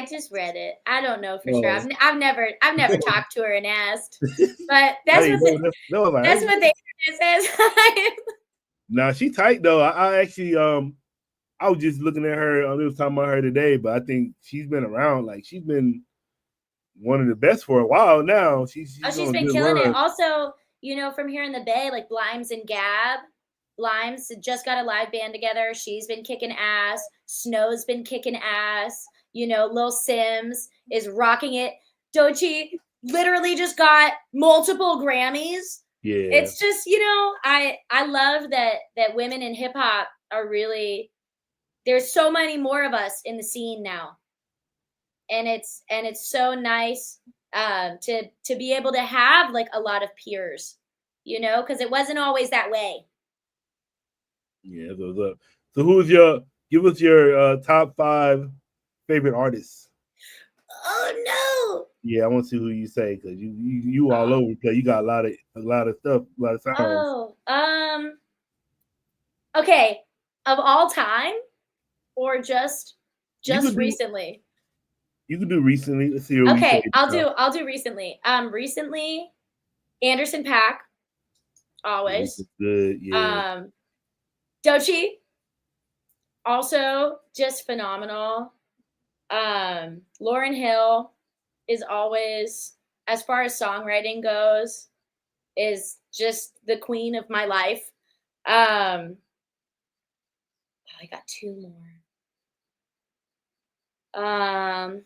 just read it. I don't know for sure. I've never talked to her and asked, but that's what the internet says. Nah, she tight though. I actually I was just looking at her. I was talking about her today, but I think she's been around. Like she's been one of the best for a while now. She's been killing it. Also, you know, from here in the Bay, like Blimes and Gab. Blimes just got a live band together. She's been kicking ass. Snow's been kicking ass. You know, Lil Sims is rocking it. Doechii literally just got multiple Grammys. Yeah. It's just, you know, I love that women in hip hop are really, there's so many more of us in the scene now. And it's so nice to be able to have like a lot of peers, you know, because it wasn't always that way. Yeah, so who is give us your top 5 favorite artists? Oh no. Yeah, I want to see who you say because you all over because you got a lot of stuff, a lot of sounds. Oh, okay. Of all time or just recently? You can do recently. Let's see. Okay, I'll do recently. Recently, Anderson .Paak, always. Good, yeah. Doechii, also just phenomenal. Lauryn Hill is always, as far as songwriting goes, is just the queen of my life. I got 2 more. I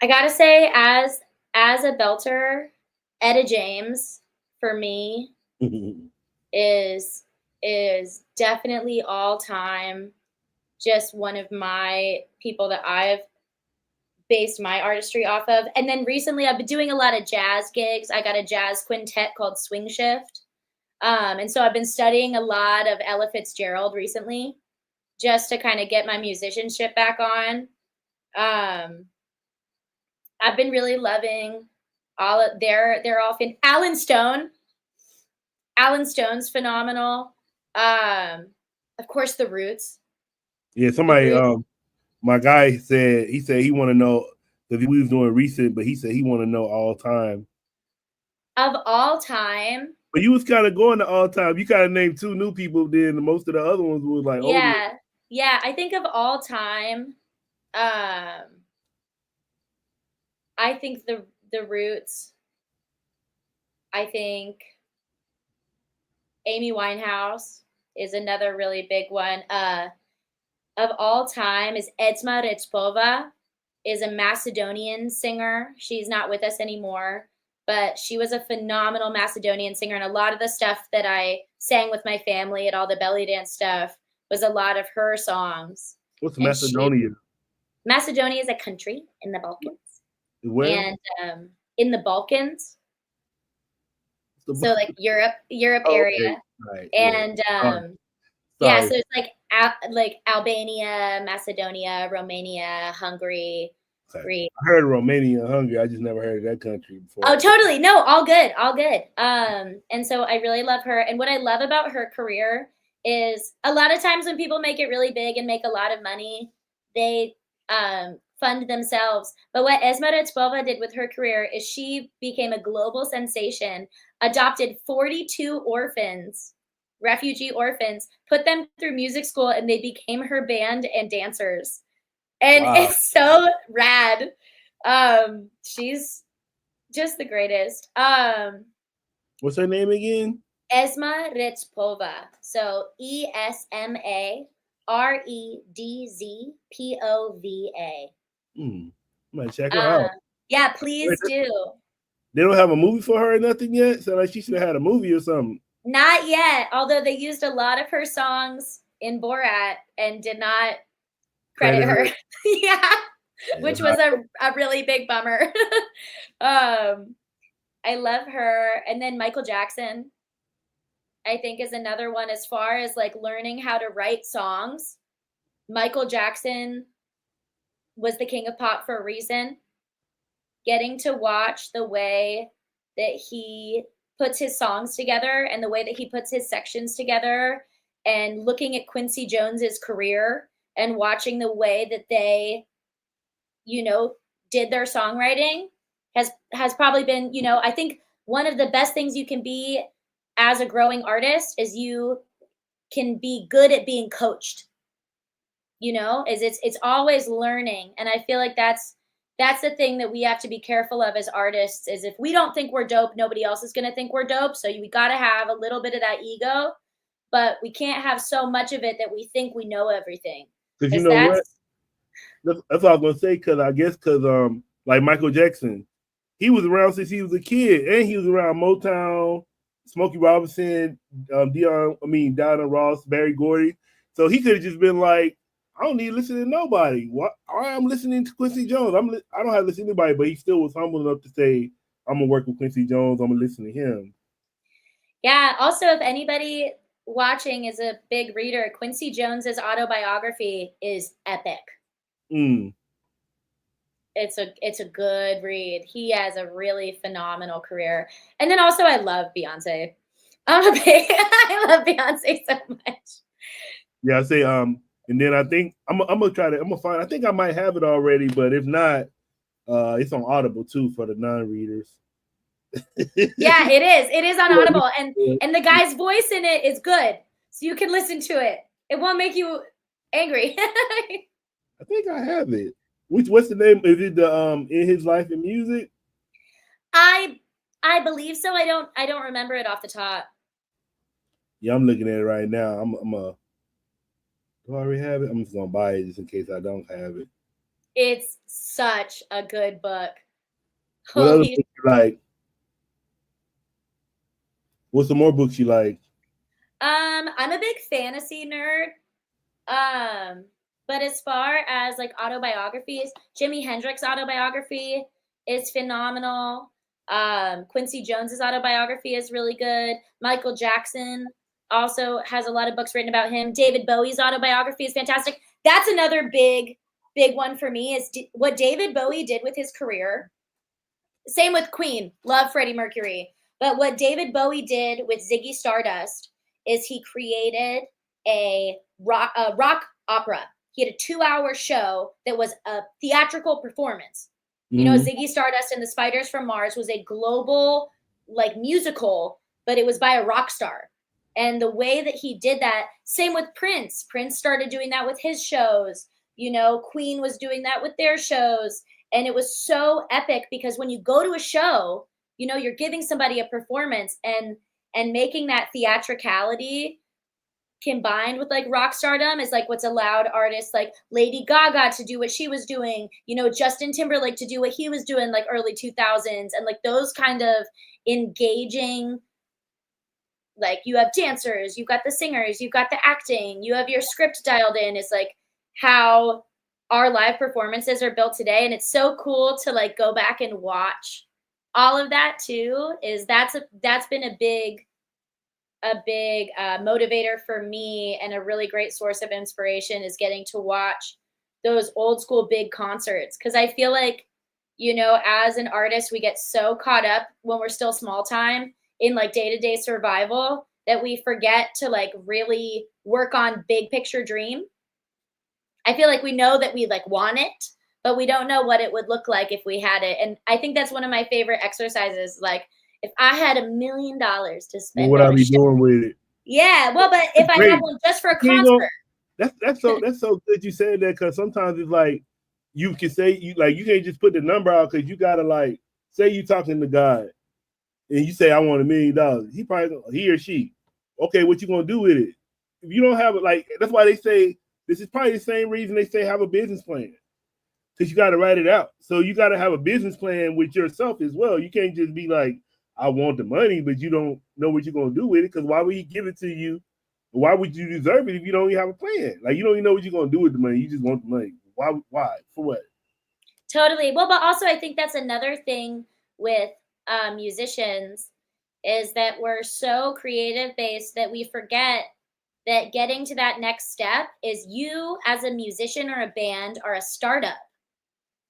gotta say, as a belter, Etta James for me is definitely all time just one of my people that I've based my artistry off of. And then recently I've been doing a lot of jazz gigs. I got a jazz quintet called Swing Shift. And so I've been studying a lot of Ella Fitzgerald recently just to kind of get my musicianship back on. I've been really loving all of they're all Alan Stone. Alan Stone's phenomenal. Of course, The Roots. Yeah, somebody, my guy said he want to know because we was doing recent, but he said he want to know all time. Of all time. But you was kind of going to all time. You kind of named 2 new people. Then most of the other ones was like, yeah, older. Yeah. I think of all time. I think the Roots. I think Amy Winehouse is another really big one. Of all time is Etzma Retspova, is a Macedonian singer. She's not with us anymore, but she was a phenomenal Macedonian singer. And a lot of the stuff that I sang with my family at all the belly dance stuff was a lot of her songs. What's And Macedonia? Macedonia is a country in the Balkans. Where? And in the Balkans. So like Europe area. Okay. Right. And Sorry. so it's like Albania, Macedonia, Romania, Hungary, Greece. I heard Romania and Hungary. I just never heard of that country before. Oh, totally. No, all good. And so I really love her. And what I love about her career is a lot of times when people make it really big and make a lot of money, they fund themselves. But what Esma Retspova did with her career is she became a global sensation, adopted 42 orphans, refugee orphans, put them through music school, and they became her band and dancers. And it's so rad. She's just the greatest. What's her name again? Esma Retspova. So ESMAREDZPOVA. I'm gonna check her out. Yeah, please do. They don't have a movie for her or nothing yet? So like she should have had a movie or something. Not yet, although they used a lot of her songs in Borat and did not credit her. Yeah, which was a really big bummer. I love her. And then Michael Jackson, I think, is another one as far as like learning how to write songs. Michael Jackson was the king of pop for a reason. Getting to watch the way that he puts his songs together and the way that he puts his sections together, and looking at Quincy Jones's career and watching the way that they, did their songwriting has probably been, I think one of the best things you can be as a growing artist is you can be good at being coached, it's always learning. And I feel like that's the thing that we have to be careful of as artists, is if we don't think we're dope, nobody else is going to think we're dope. So we got to have a little bit of that ego, but we can't have so much of it that we think we know everything. Because you know what? That's what I was going to say, because like Michael Jackson, he was around since he was a kid, and he was around Motown, Smokey Robinson, Diana Ross, Barry Gordy. So he could have just been like, I don't need to listen to nobody. Why I'm listening to Quincy Jones? I don't have to listen to anybody, but he still was humble enough to say, I'm gonna work with Quincy Jones. I'm gonna listen to him. Yeah. Also, if anybody watching is a big reader, Quincy Jones's autobiography is epic. It's a good read. He has a really phenomenal career. And then also, I love Beyonce. I love Beyonce so much. Yeah, I say and then I think I'm gonna find. I think I might have it already, but if not, it's on Audible too for the non-readers. Yeah, it is. It is on Audible, and the guy's voice in it is good, so you can listen to it. It won't make you angry. I think I have it. What's the name? Is it the In His Life and Music? I believe so. I don't remember it off the top. Yeah, I'm looking at it right now. Do I already have it? I'm just gonna buy it just in case I don't have it. It's such a good book. What other books you like? What's some more books you like? I'm a big fantasy nerd. But as far as like autobiographies, Jimi Hendrix autobiography is phenomenal. Quincy Jones's autobiography is really good. Michael Jackson also has a lot of books written about him. David Bowie's autobiography is fantastic. That's another big one for me, is what David Bowie did with his career. Same with Queen. Love Freddie Mercury. But what David Bowie did with Ziggy Stardust is he created a rock opera. He had a 2-hour show that was a theatrical performance. Ziggy Stardust and the Spiders from Mars was a global like musical, but it was by a rock star. And the way that he did that, same with Prince. Prince started doing that with his shows. Queen was doing that with their shows. And it was so epic because when you go to a show, you're giving somebody a performance, and making that theatricality combined with like rock stardom is like what's allowed artists like Lady Gaga to do what she was doing, you know, Justin Timberlake to do what he was doing like early 2000s, and like those kind of engaging, like you have dancers, you've got the singers, you've got the acting, you have your script dialed in, is like how our live performances are built today. And it's so cool to like go back and watch all of that too. Is that's been a big motivator for me, and a really great source of inspiration is getting to watch those old school big concerts. Because I feel like, you know, as an artist, we get so caught up when we're still small time in like day-to-day survival that we forget to like really work on big picture dream. I feel like we know that we like want it, but we don't know what it would look like if we had it. And I think that's one of my favorite exercises. Like, if I had $1 million to spend, What on I a be show, doing with it? yeah, well, but if I had one just for a You ain't gonna- concert, that's so good you said that, because sometimes it's like you can say you can't just put the number out, because you gotta like say you talking to God and you say I want $1 million. He or she, okay, what you gonna do with it? If you don't have it, like that's why they say this is probably the same reason they say have a business plan, because you got to write it out. So you got to have a business plan with yourself as well. You can't just be like, I want the money, but you don't know what you're gonna do with it. Because why would he give it to you? Why would you deserve it if you don't even have a plan? Like, you don't even know what you're gonna do with the money. You just want the money. Why? For what? totally. Well, but also I think that's another thing with musicians, is that we're so creative based that we forget that getting to that next step is, you as a musician or a band are a startup.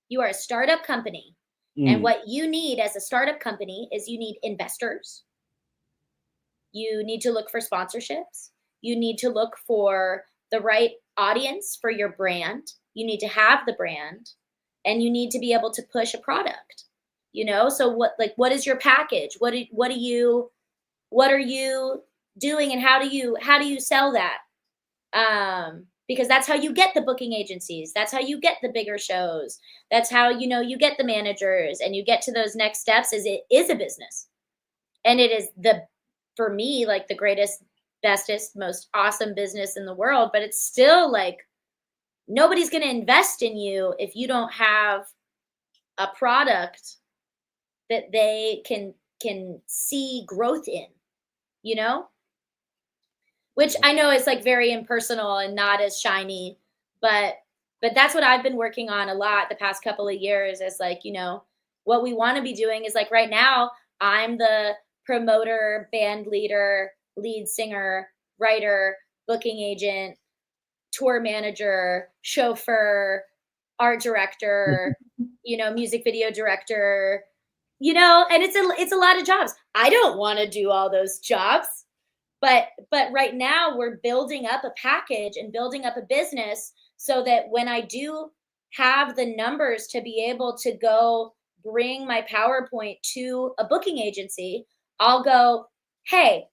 You are a startup company. And what you need as a startup company is you need investors. You need to look for sponsorships. You need to look for the right audience for your brand. You need to have the brand, and you need to be able to push a product. You know, so what is your package? What are you doing, and how do you sell that? Because that's how you get the booking agencies. That's how you get the bigger shows. That's how, you know, you get the managers, and you get to those next steps. Is it is a business. And it is for me, like the greatest, bestest, most awesome business in the world. But it's still like, nobody's going to invest in you if you don't have a product that they can see growth in, you know? Which I know is like very impersonal and not as shiny, but that's what I've been working on a lot the past couple of years, is like, you know, what we want to be doing is like, right now I'm the promoter, band leader, lead singer, writer, booking agent, tour manager, chauffeur, art director, you know, music video director, you know, and it's a lot of jobs. I don't want to do all those jobs. But right now we're building up a package and building up a business, so that when I do have the numbers to be able to go bring my PowerPoint to a booking agency, I'll go, hey,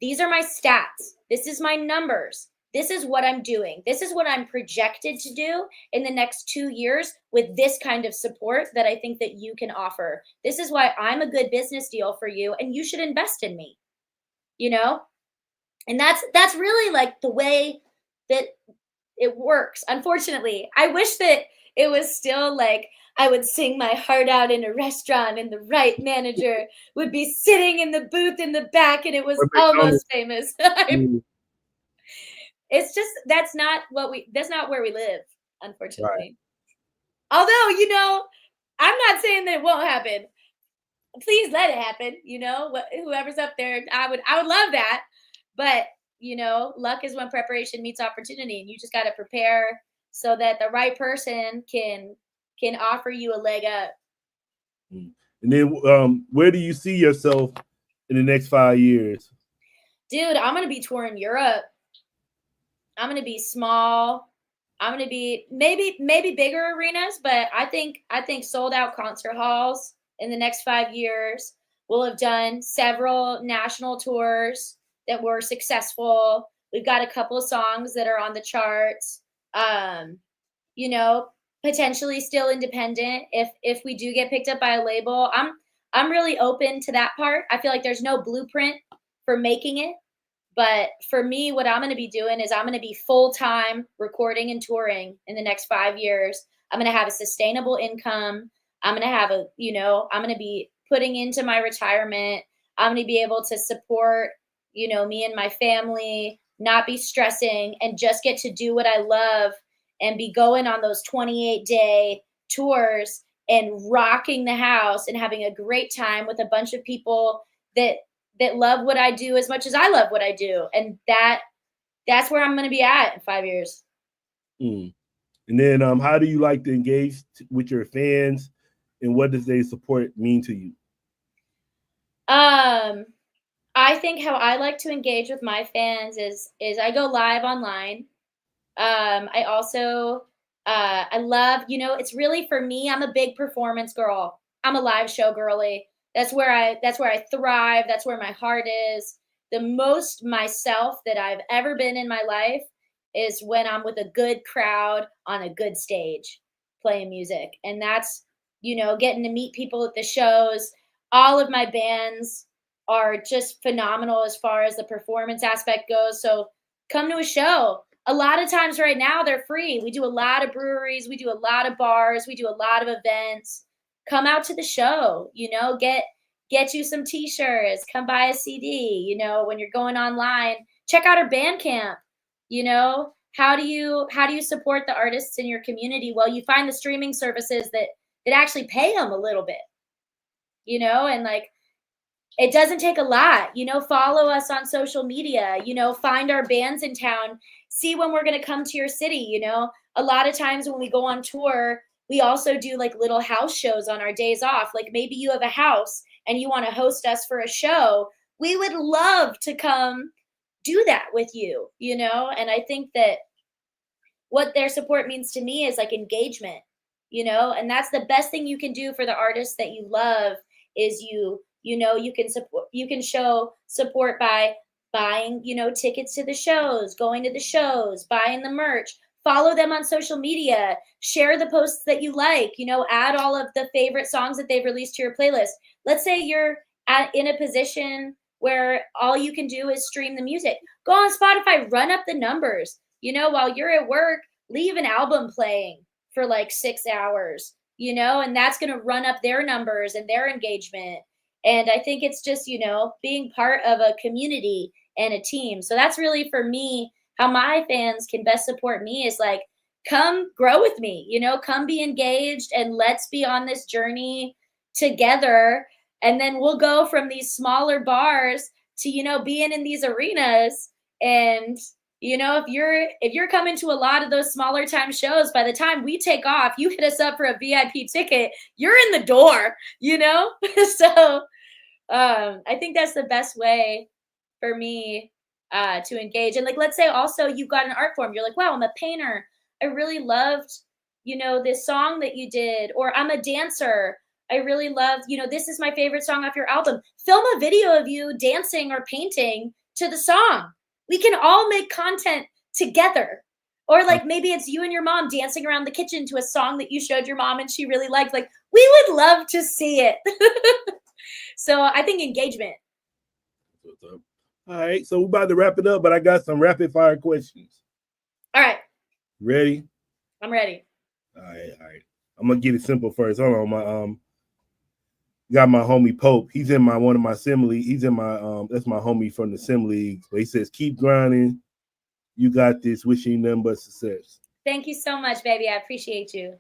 these are my stats. This is my numbers. This is what I'm doing. This is what I'm projected to do in the next 2 years with this kind of support that I think that you can offer. This is why I'm a good business deal for you, and you should invest in me. You know, and that's really like the way that it works. Unfortunately, I wish that it was still like I would sing my heart out in a restaurant and the right manager would be sitting in the booth in the back and it was almost famous. It's just that's not where we live, unfortunately. Right. Although, you know, I'm not saying that it won't happen. Please let it happen, you know, whoever's up there, I would love that. But, you know, luck is when preparation meets opportunity, and you just got to prepare so that the right person can offer you a leg up. And then where do you see yourself in the next 5 years? Dude, I'm going to be touring Europe. I'm going to be small. I'm going to be maybe bigger arenas, but I think sold out concert halls in the next 5 years. We'll have done several national tours that were successful. We've got a couple of songs that are on the charts. You know, potentially still independent if we do get picked up by a label. I'm really open to that part. I feel like there's no blueprint for making it, But for me, what I'm going to be doing is I'm going to be full-time recording and touring in the next 5 years. I'm going to have a sustainable income. I'm going to have I'm going to be putting into my retirement. I'm going to be able to support, me and my family, not be stressing, and just get to do what I love and be going on those 28-day tours and rocking the house and having a great time with a bunch of people that love what I do as much as I love what I do. And that's where I'm going to be at in 5 years. And then how do you like to engage with your fans, and what does their support mean to you? I think how I like to engage with my fans is I go live online. I also I love, it's really, for me, I'm a big performance girl. I'm a live show girly. That's where I thrive. That's where my heart is. The most myself that I've ever been in my life is when I'm with a good crowd on a good stage playing music. And that's, getting to meet people at the shows. All of my bands are just phenomenal as far as the performance aspect goes. So come to a show. A lot of times right now they're free. We do a lot of breweries. We do a lot of bars. We do a lot of events. Come out to the show, get you some t-shirts, come buy a CD, when you're going online, check out our Bandcamp. How do you support the artists in your community? Well, you find the streaming services that actually pay them a little bit, and like, it doesn't take a lot, follow us on social media, find our bands in town, see when we're going to come to your city. A lot of times when we go on tour, we also do like little house shows on our days off. Like maybe you have a house and you want to host us for a show. We would love to come do that with you, and I think that what their support means to me is like engagement, and that's the best thing you can do for the artists that you love is you can show support by buying, tickets to the shows, going to the shows, buying the merch, follow them on social media, share the posts that you like, add all of the favorite songs that they've released to your playlist. Let's say you're in a position where all you can do is stream the music. Go on Spotify, run up the numbers, while you're at work, leave an album playing for like 6 hours, and that's going to run up their numbers and their engagement. And I think it's just, being part of a community and a team. So that's really, for me, how my fans can best support me is like, come grow with me, come be engaged, and let's be on this journey together. And then we'll go from these smaller bars to, being in these arenas. And, if you're coming to a lot of those smaller time shows, by the time we take off, you hit us up for a VIP ticket, you're in the door, So I think that's the best way for me to engage. And like, let's say also you've got an art form. You're like, wow, I'm a painter. I really loved, this song that you did, or I'm a dancer. I really loved, this is my favorite song off your album. Film a video of you dancing or painting to the song. We can all make content together. Or like maybe it's you and your mom dancing around the kitchen to a song that you showed your mom and she really liked. Like, we would love to see it. So I think engagement. All right, so we're about to wrap it up, but I got some rapid fire questions. All right. Ready? I'm ready. All right. I'm gonna get it simple first. Hold on, my got my homie Pope. He's in one of my sim league. He's in my that's my homie from the sim leagues. But he says, keep grinding. You got this. Wishing you nothing but success. Thank you so much, baby. I appreciate you.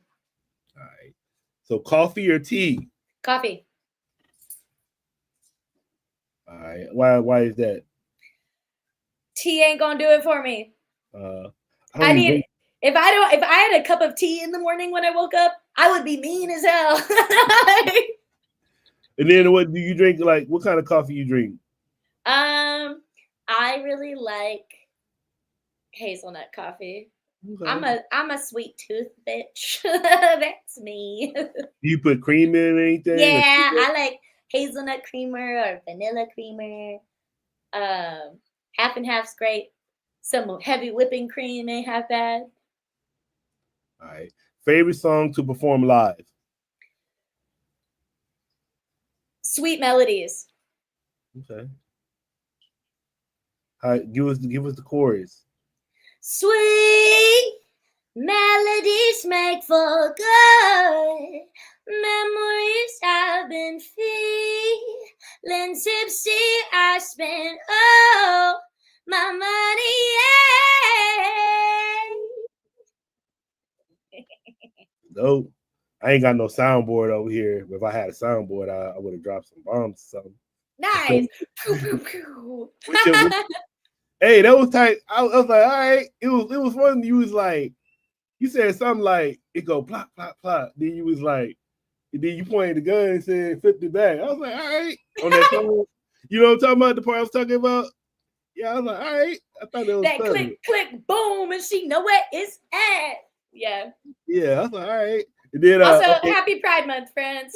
All right. So coffee or tea? Coffee. All right. Why is that? Tea ain't gonna do it for me. I mean, if I had a cup of tea in the morning when I woke up, I would be mean as hell. And then what do you drink? Like, what kind of coffee you drink? I really like hazelnut coffee. Okay. I'm a sweet tooth bitch. That's me. Do you put cream in anything? Yeah, I like hazelnut creamer or vanilla creamer. Half and half's great. Some heavy whipping cream ain't half bad. All right. Favorite song to perform live? Sweet Melodies. Okay. Give us the chorus. Sweet melodies make for good. Memories have been feeling tipsy. I spent all my money. Dope. I ain't got no soundboard over here. If I had a soundboard, I would have dropped some bombs or something. Nice. Pew, pew, pew. Hey, that was tight. I was like, all right. It was fun. You was like, you said something like it go plop, plop, plop. Then you was like, and then you pointed the gun and said, flip it back. I was like, all right. On that song. You know what I'm talking about? The part I was talking about? Yeah, I was like, all right. I thought that was That funny. click, click, boom, and she know where it's at. Yeah. Yeah, I was like, all right. And then Also, okay, happy Pride Month, friends.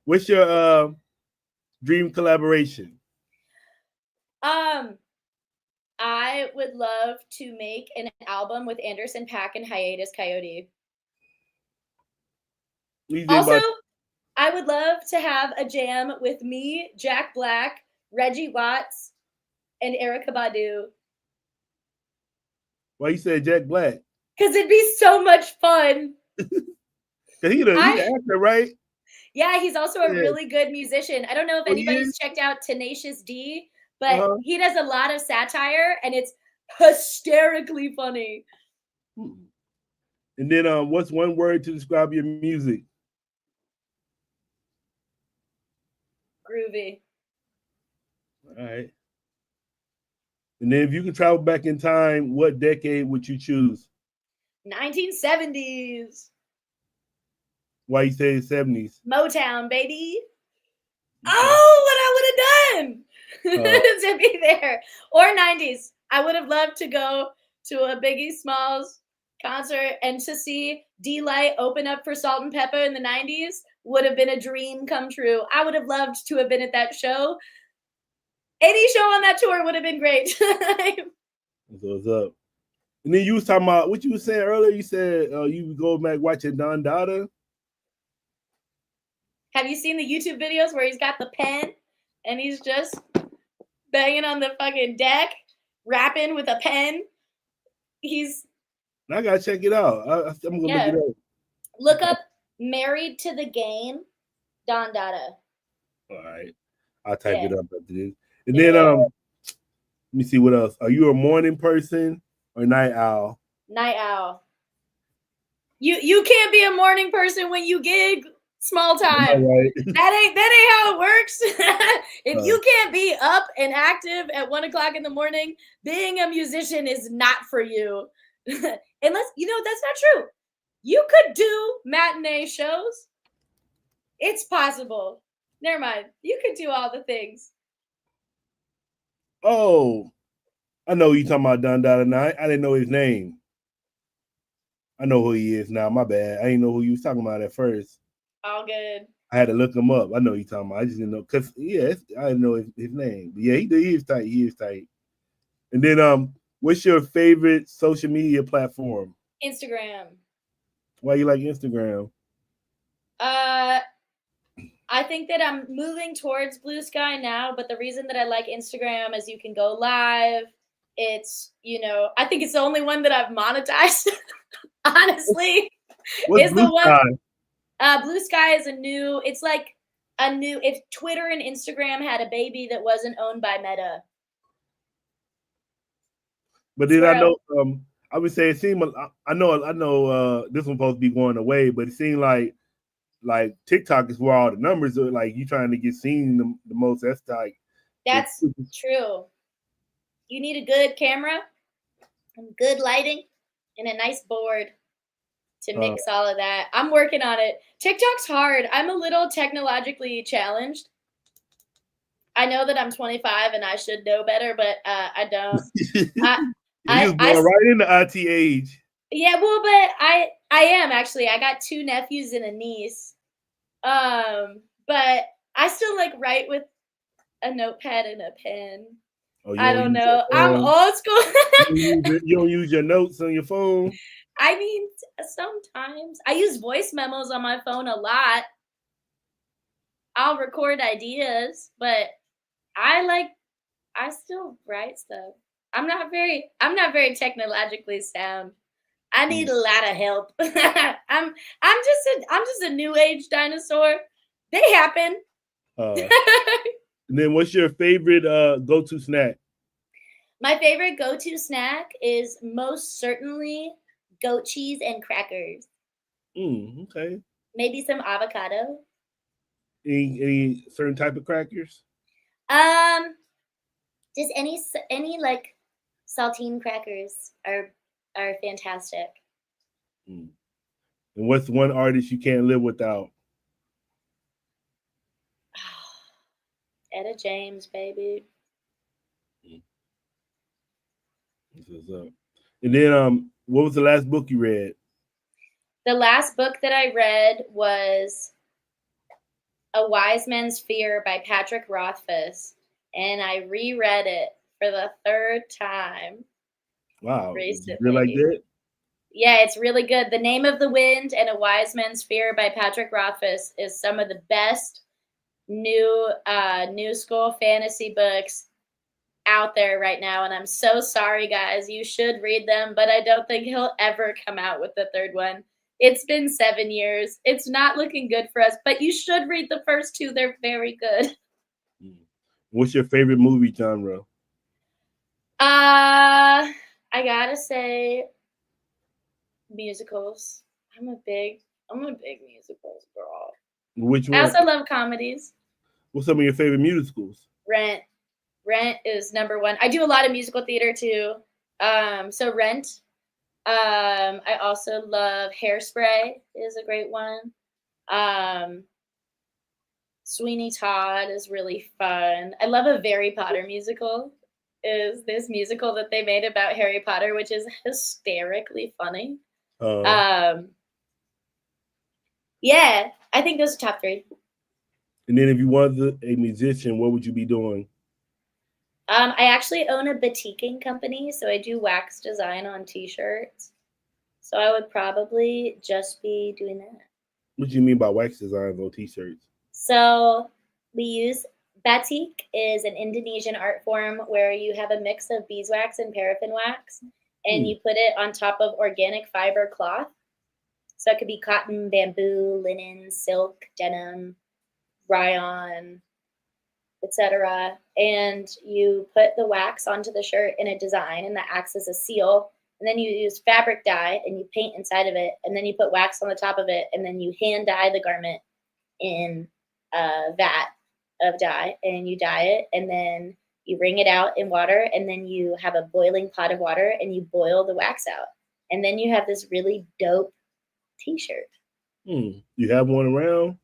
what's your dream collaboration? I would love to make an album with Anderson .Paak and Hiatus Coyote. Also, I would love to have a jam with me, Jack Black, Reggie Watts, and Erykah Badu. Why you said Jack Black? Because it'd be so much fun. Because he's the actor, right? Yeah, he's also a really good musician. I don't know if anybody's checked out Tenacious D, but he does a lot of satire, and it's hysterically funny. And then what's one word to describe your music? Groovy. All right. And then if you could travel back in time, what decade would you choose? 1970s. Why you say 70s? Motown, baby. Oh, what I would have done to be there. Or 90s. I would have loved to go to a Biggie Smalls concert, and to see D-Light open up for Salt and Pepper in the 90s would have been a dream come true. I would have loved to have been at that show. Any show on that tour would have been great. What's up? And then you was talking about what you was saying earlier. You said you would go back watching Don Dada. Have you seen the YouTube videos where he's got the pen and he's just banging on the fucking deck, rapping with a pen? I gotta check it out. I'm gonna look it up. Look up "Married to the Game," Don Dada. All right, I'll type it up after this. And then let me see what else. Are you a morning person or night owl? Night owl. You can't be a morning person when you gig small time. Right. That ain't how it works. If you can't be up and active at 1 o'clock in the morning, being a musician is not for you. Unless, that's not true. You could do matinee shows. It's possible. Never mind. You could do all the things. Oh, I know you talking about Don Dada now. I didn't know his name. I know who he is now. My bad. I didn't know who you was talking about at first. All good. I had to look him up. I know you talking about. I just didn't know because I didn't know his name. But yeah, he is tight. He is tight. And then what's your favorite social media platform? Instagram. Why you like Instagram? I think that I'm moving towards Blue Sky now, but the reason that I like Instagram is you can go live. It's, I think it's the only one that I've monetized, honestly. What's Blue Sky? Blue Sky is it's like if Twitter and Instagram had a baby that wasn't owned by Meta. But then I know, I would say it seemed, I know this one's supposed to be going away, but it seemed like TikTok is where all the numbers are. Like you trying to get seen the most. That's true. You need a good camera, and good lighting, and a nice board to mix all of that. I'm working on it. TikTok's hard. I'm a little technologically challenged. I know that I'm 25 and I should know better, but I don't. You're going right into IT age. Yeah, well, but I am actually. I got 2 nephews and a niece. But I still write with a notepad and a pen. I don't know. I'm old school. You don't use your notes on your phone? I mean, sometimes. I use voice memos on my phone a lot. I'll record ideas, but I I still write stuff. I'm not very technologically sound. I need a lot of help. I'm just a new age dinosaur. They happen. And then what's your favorite go-to snack? My favorite go-to snack is most certainly goat cheese and crackers. Okay. Maybe some avocado. Any certain type of crackers? Just any like saltine crackers are fantastic. And what's one artist you can't live without? Etta James, baby. And then what was the last book you read? The last book that I read was A Wise Man's Fear by Patrick Rothfuss, and I reread it for the third time. Wow. Recently. You like that? Yeah, it's really good. The Name of the Wind and A Wise Man's Fear by Patrick Rothfuss is some of the best new school fantasy books out there right now, and I'm so sorry, guys. You should read them, but I don't think he'll ever come out with the third one. It's been 7 years. It's not looking good for us, but you should read the first two. They're very good. What's your favorite movie genre? I gotta say musicals. I'm a big musicals girl. Which one? I also love comedies. What's some of your favorite musicals? Rent is number one. I do a lot of musical theater too. So Rent. I also love Hairspray is a great one. Sweeney Todd is really fun. I love a Harry Potter musical. Is this musical that they made about Harry Potter, which is hysterically funny. Yeah, I think those are top three. And then if you wanted a musician, what would you be doing? I actually own a Politickin company, so I do wax design on t-shirts. So I would probably just be doing that. What do you mean by wax design on t-shirts? So we use batik is an Indonesian art form where you have a mix of beeswax and paraffin wax, and you put it on top of organic fiber cloth. So it could be cotton, bamboo, linen, silk, denim, rayon, etc. And you put the wax onto the shirt in a design, and that acts as a seal. And then you use fabric dye, and you paint inside of it, and then you put wax on the top of it, and then you hand dye the garment in a vat of dye, and you dye it, and then you wring it out in water, and then you have a boiling pot of water, and you boil the wax out. And then you have this really dope t-shirt. You have one around?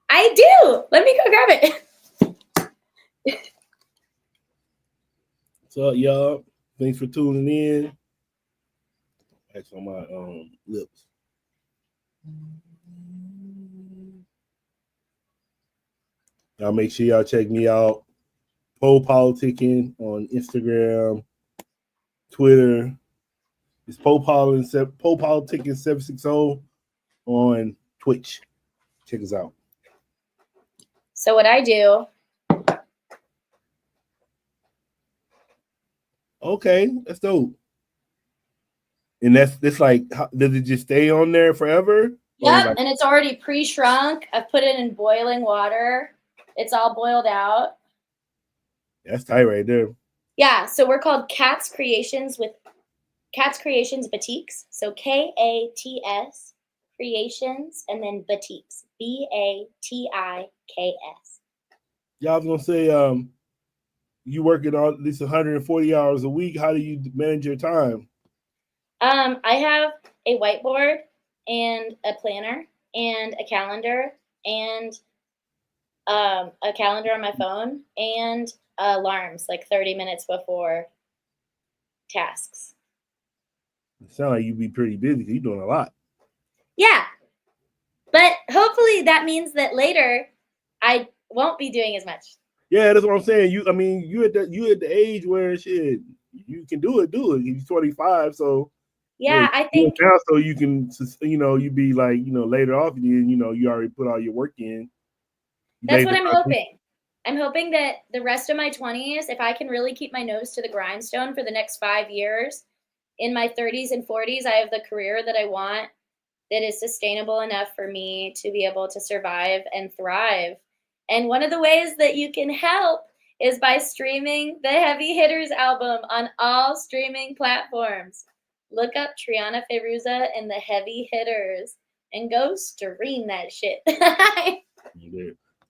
I do. Let me go grab it. So y'all, thanks for tuning in. That's on my lips. Y'all make sure y'all check me out. PoPolitickin on Instagram, Twitter. It's PoPolitickin 760 on Twitch. Check us out. So what I do. Okay, that's dope. And that's like, does it just stay on there forever? Yep, like, and it's already pre-shrunk. I've put it in boiling water. It's all boiled out. That's tight right there. Yeah, so we're called Cats Creations Batiks. So KATS Creations and then Batiks. BATIKS. Yeah, I was gonna say, you working on at least 140 hours a week. How do you manage your time? I have a whiteboard and a planner and a calendar and a calendar on my phone and alarms like 30 minutes before tasks. It sounds like you'd be pretty busy. You're doing a lot. Yeah, but hopefully that means that later I won't be doing as much. Yeah, that's what I'm saying. You at the age where shit you can do it. You're 25, so yeah, I think now so you can you be like later off. You already put all your work in. That's what I'm hoping. I'm hoping that the rest of my 20s, if I can really keep my nose to the grindstone for the next 5 years, in my 30s and 40s, I have the career that I want that is sustainable enough for me to be able to survive and thrive. And one of the ways that you can help is by streaming the Heavy Hitters album on all streaming platforms. Look up Trianna Feruza and the Heavy Hitters and go stream that shit.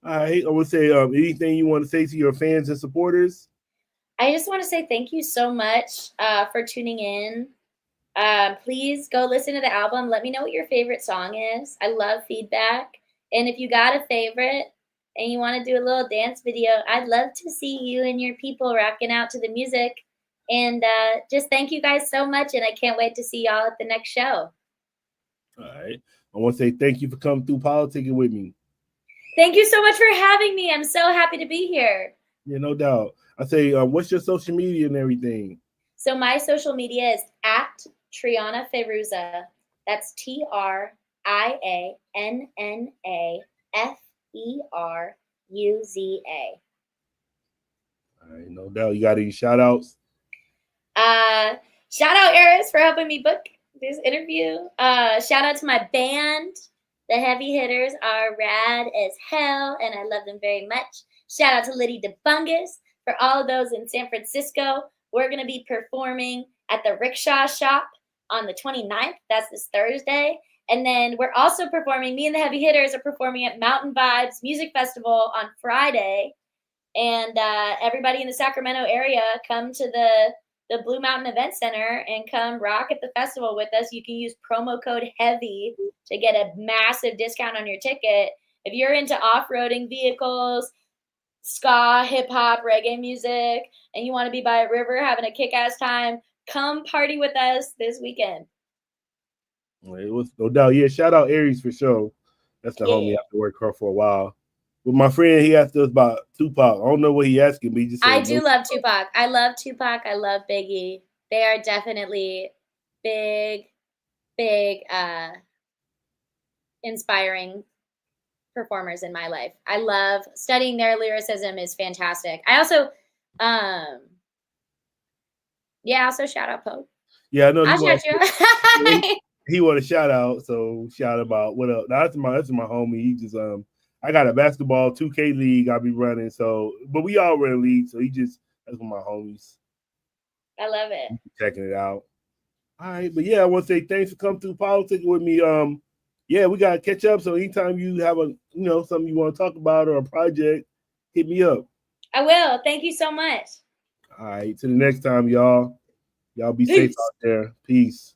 All right, I would say anything you want to say to your fans and supporters? I just want to say thank you so much for tuning in. Please go listen to the album. Let me know what your favorite song is. I love feedback. And if you got a favorite and you want to do a little dance video, I'd love to see you and your people rocking out to the music. And just thank you guys so much. And I can't wait to see y'all at the next show. All right. I want to say thank you for coming through Politickin with me. Thank you so much for having me. I'm so happy to be here. Yeah, no doubt. I say, what's your social media and everything? So my social media is at Trianna Feruza. That's TriannaFeruza. All right, no doubt. You got any shout outs? Shout out Eris for helping me book this interview. Shout out to my band. The Heavy Hitters are rad as hell, and I love them very much. Shout out to Liddy DeBungus for all of those in San Francisco. We're going to be performing at the Rickshaw Shop on the 29th. That's this Thursday. And then we're also performing, me and the Heavy Hitters are performing at Mountain Vibes Music Festival on Friday. And everybody in the Sacramento area, come to the Blue Mountain Event Center and come rock at the festival with us. You can use promo code HEAVY to get a massive discount on your ticket. If you're into off-roading vehicles, ska, hip-hop, reggae music, and you want to be by a river having a kick-ass time, come party with us this weekend. It was no doubt. Yeah, shout out Aries for sure. That's the homie I have to work hard for a while. With my friend, he asked us about Tupac. I don't know what he asking me. Just I do love Tupac. I love Tupac. I love Biggie. They are definitely big, inspiring performers in my life. I love studying their lyricism is fantastic. I also, also shout out Pope. Yeah, I know. I'll shout you. He want a shout out, so shout about what up. Now, that's my homie. He just I got a basketball 2K league I'll be running. So, but we all run a league, so that's one of my homies. I love it. Checking it out. All right, but yeah, I want to say thanks for coming through Politickin with me. Yeah, we gotta catch up. So anytime you have something you want to talk about or a project, hit me up. I will. Thank you so much. All right, till the next time, y'all. Y'all be safe out there. Peace.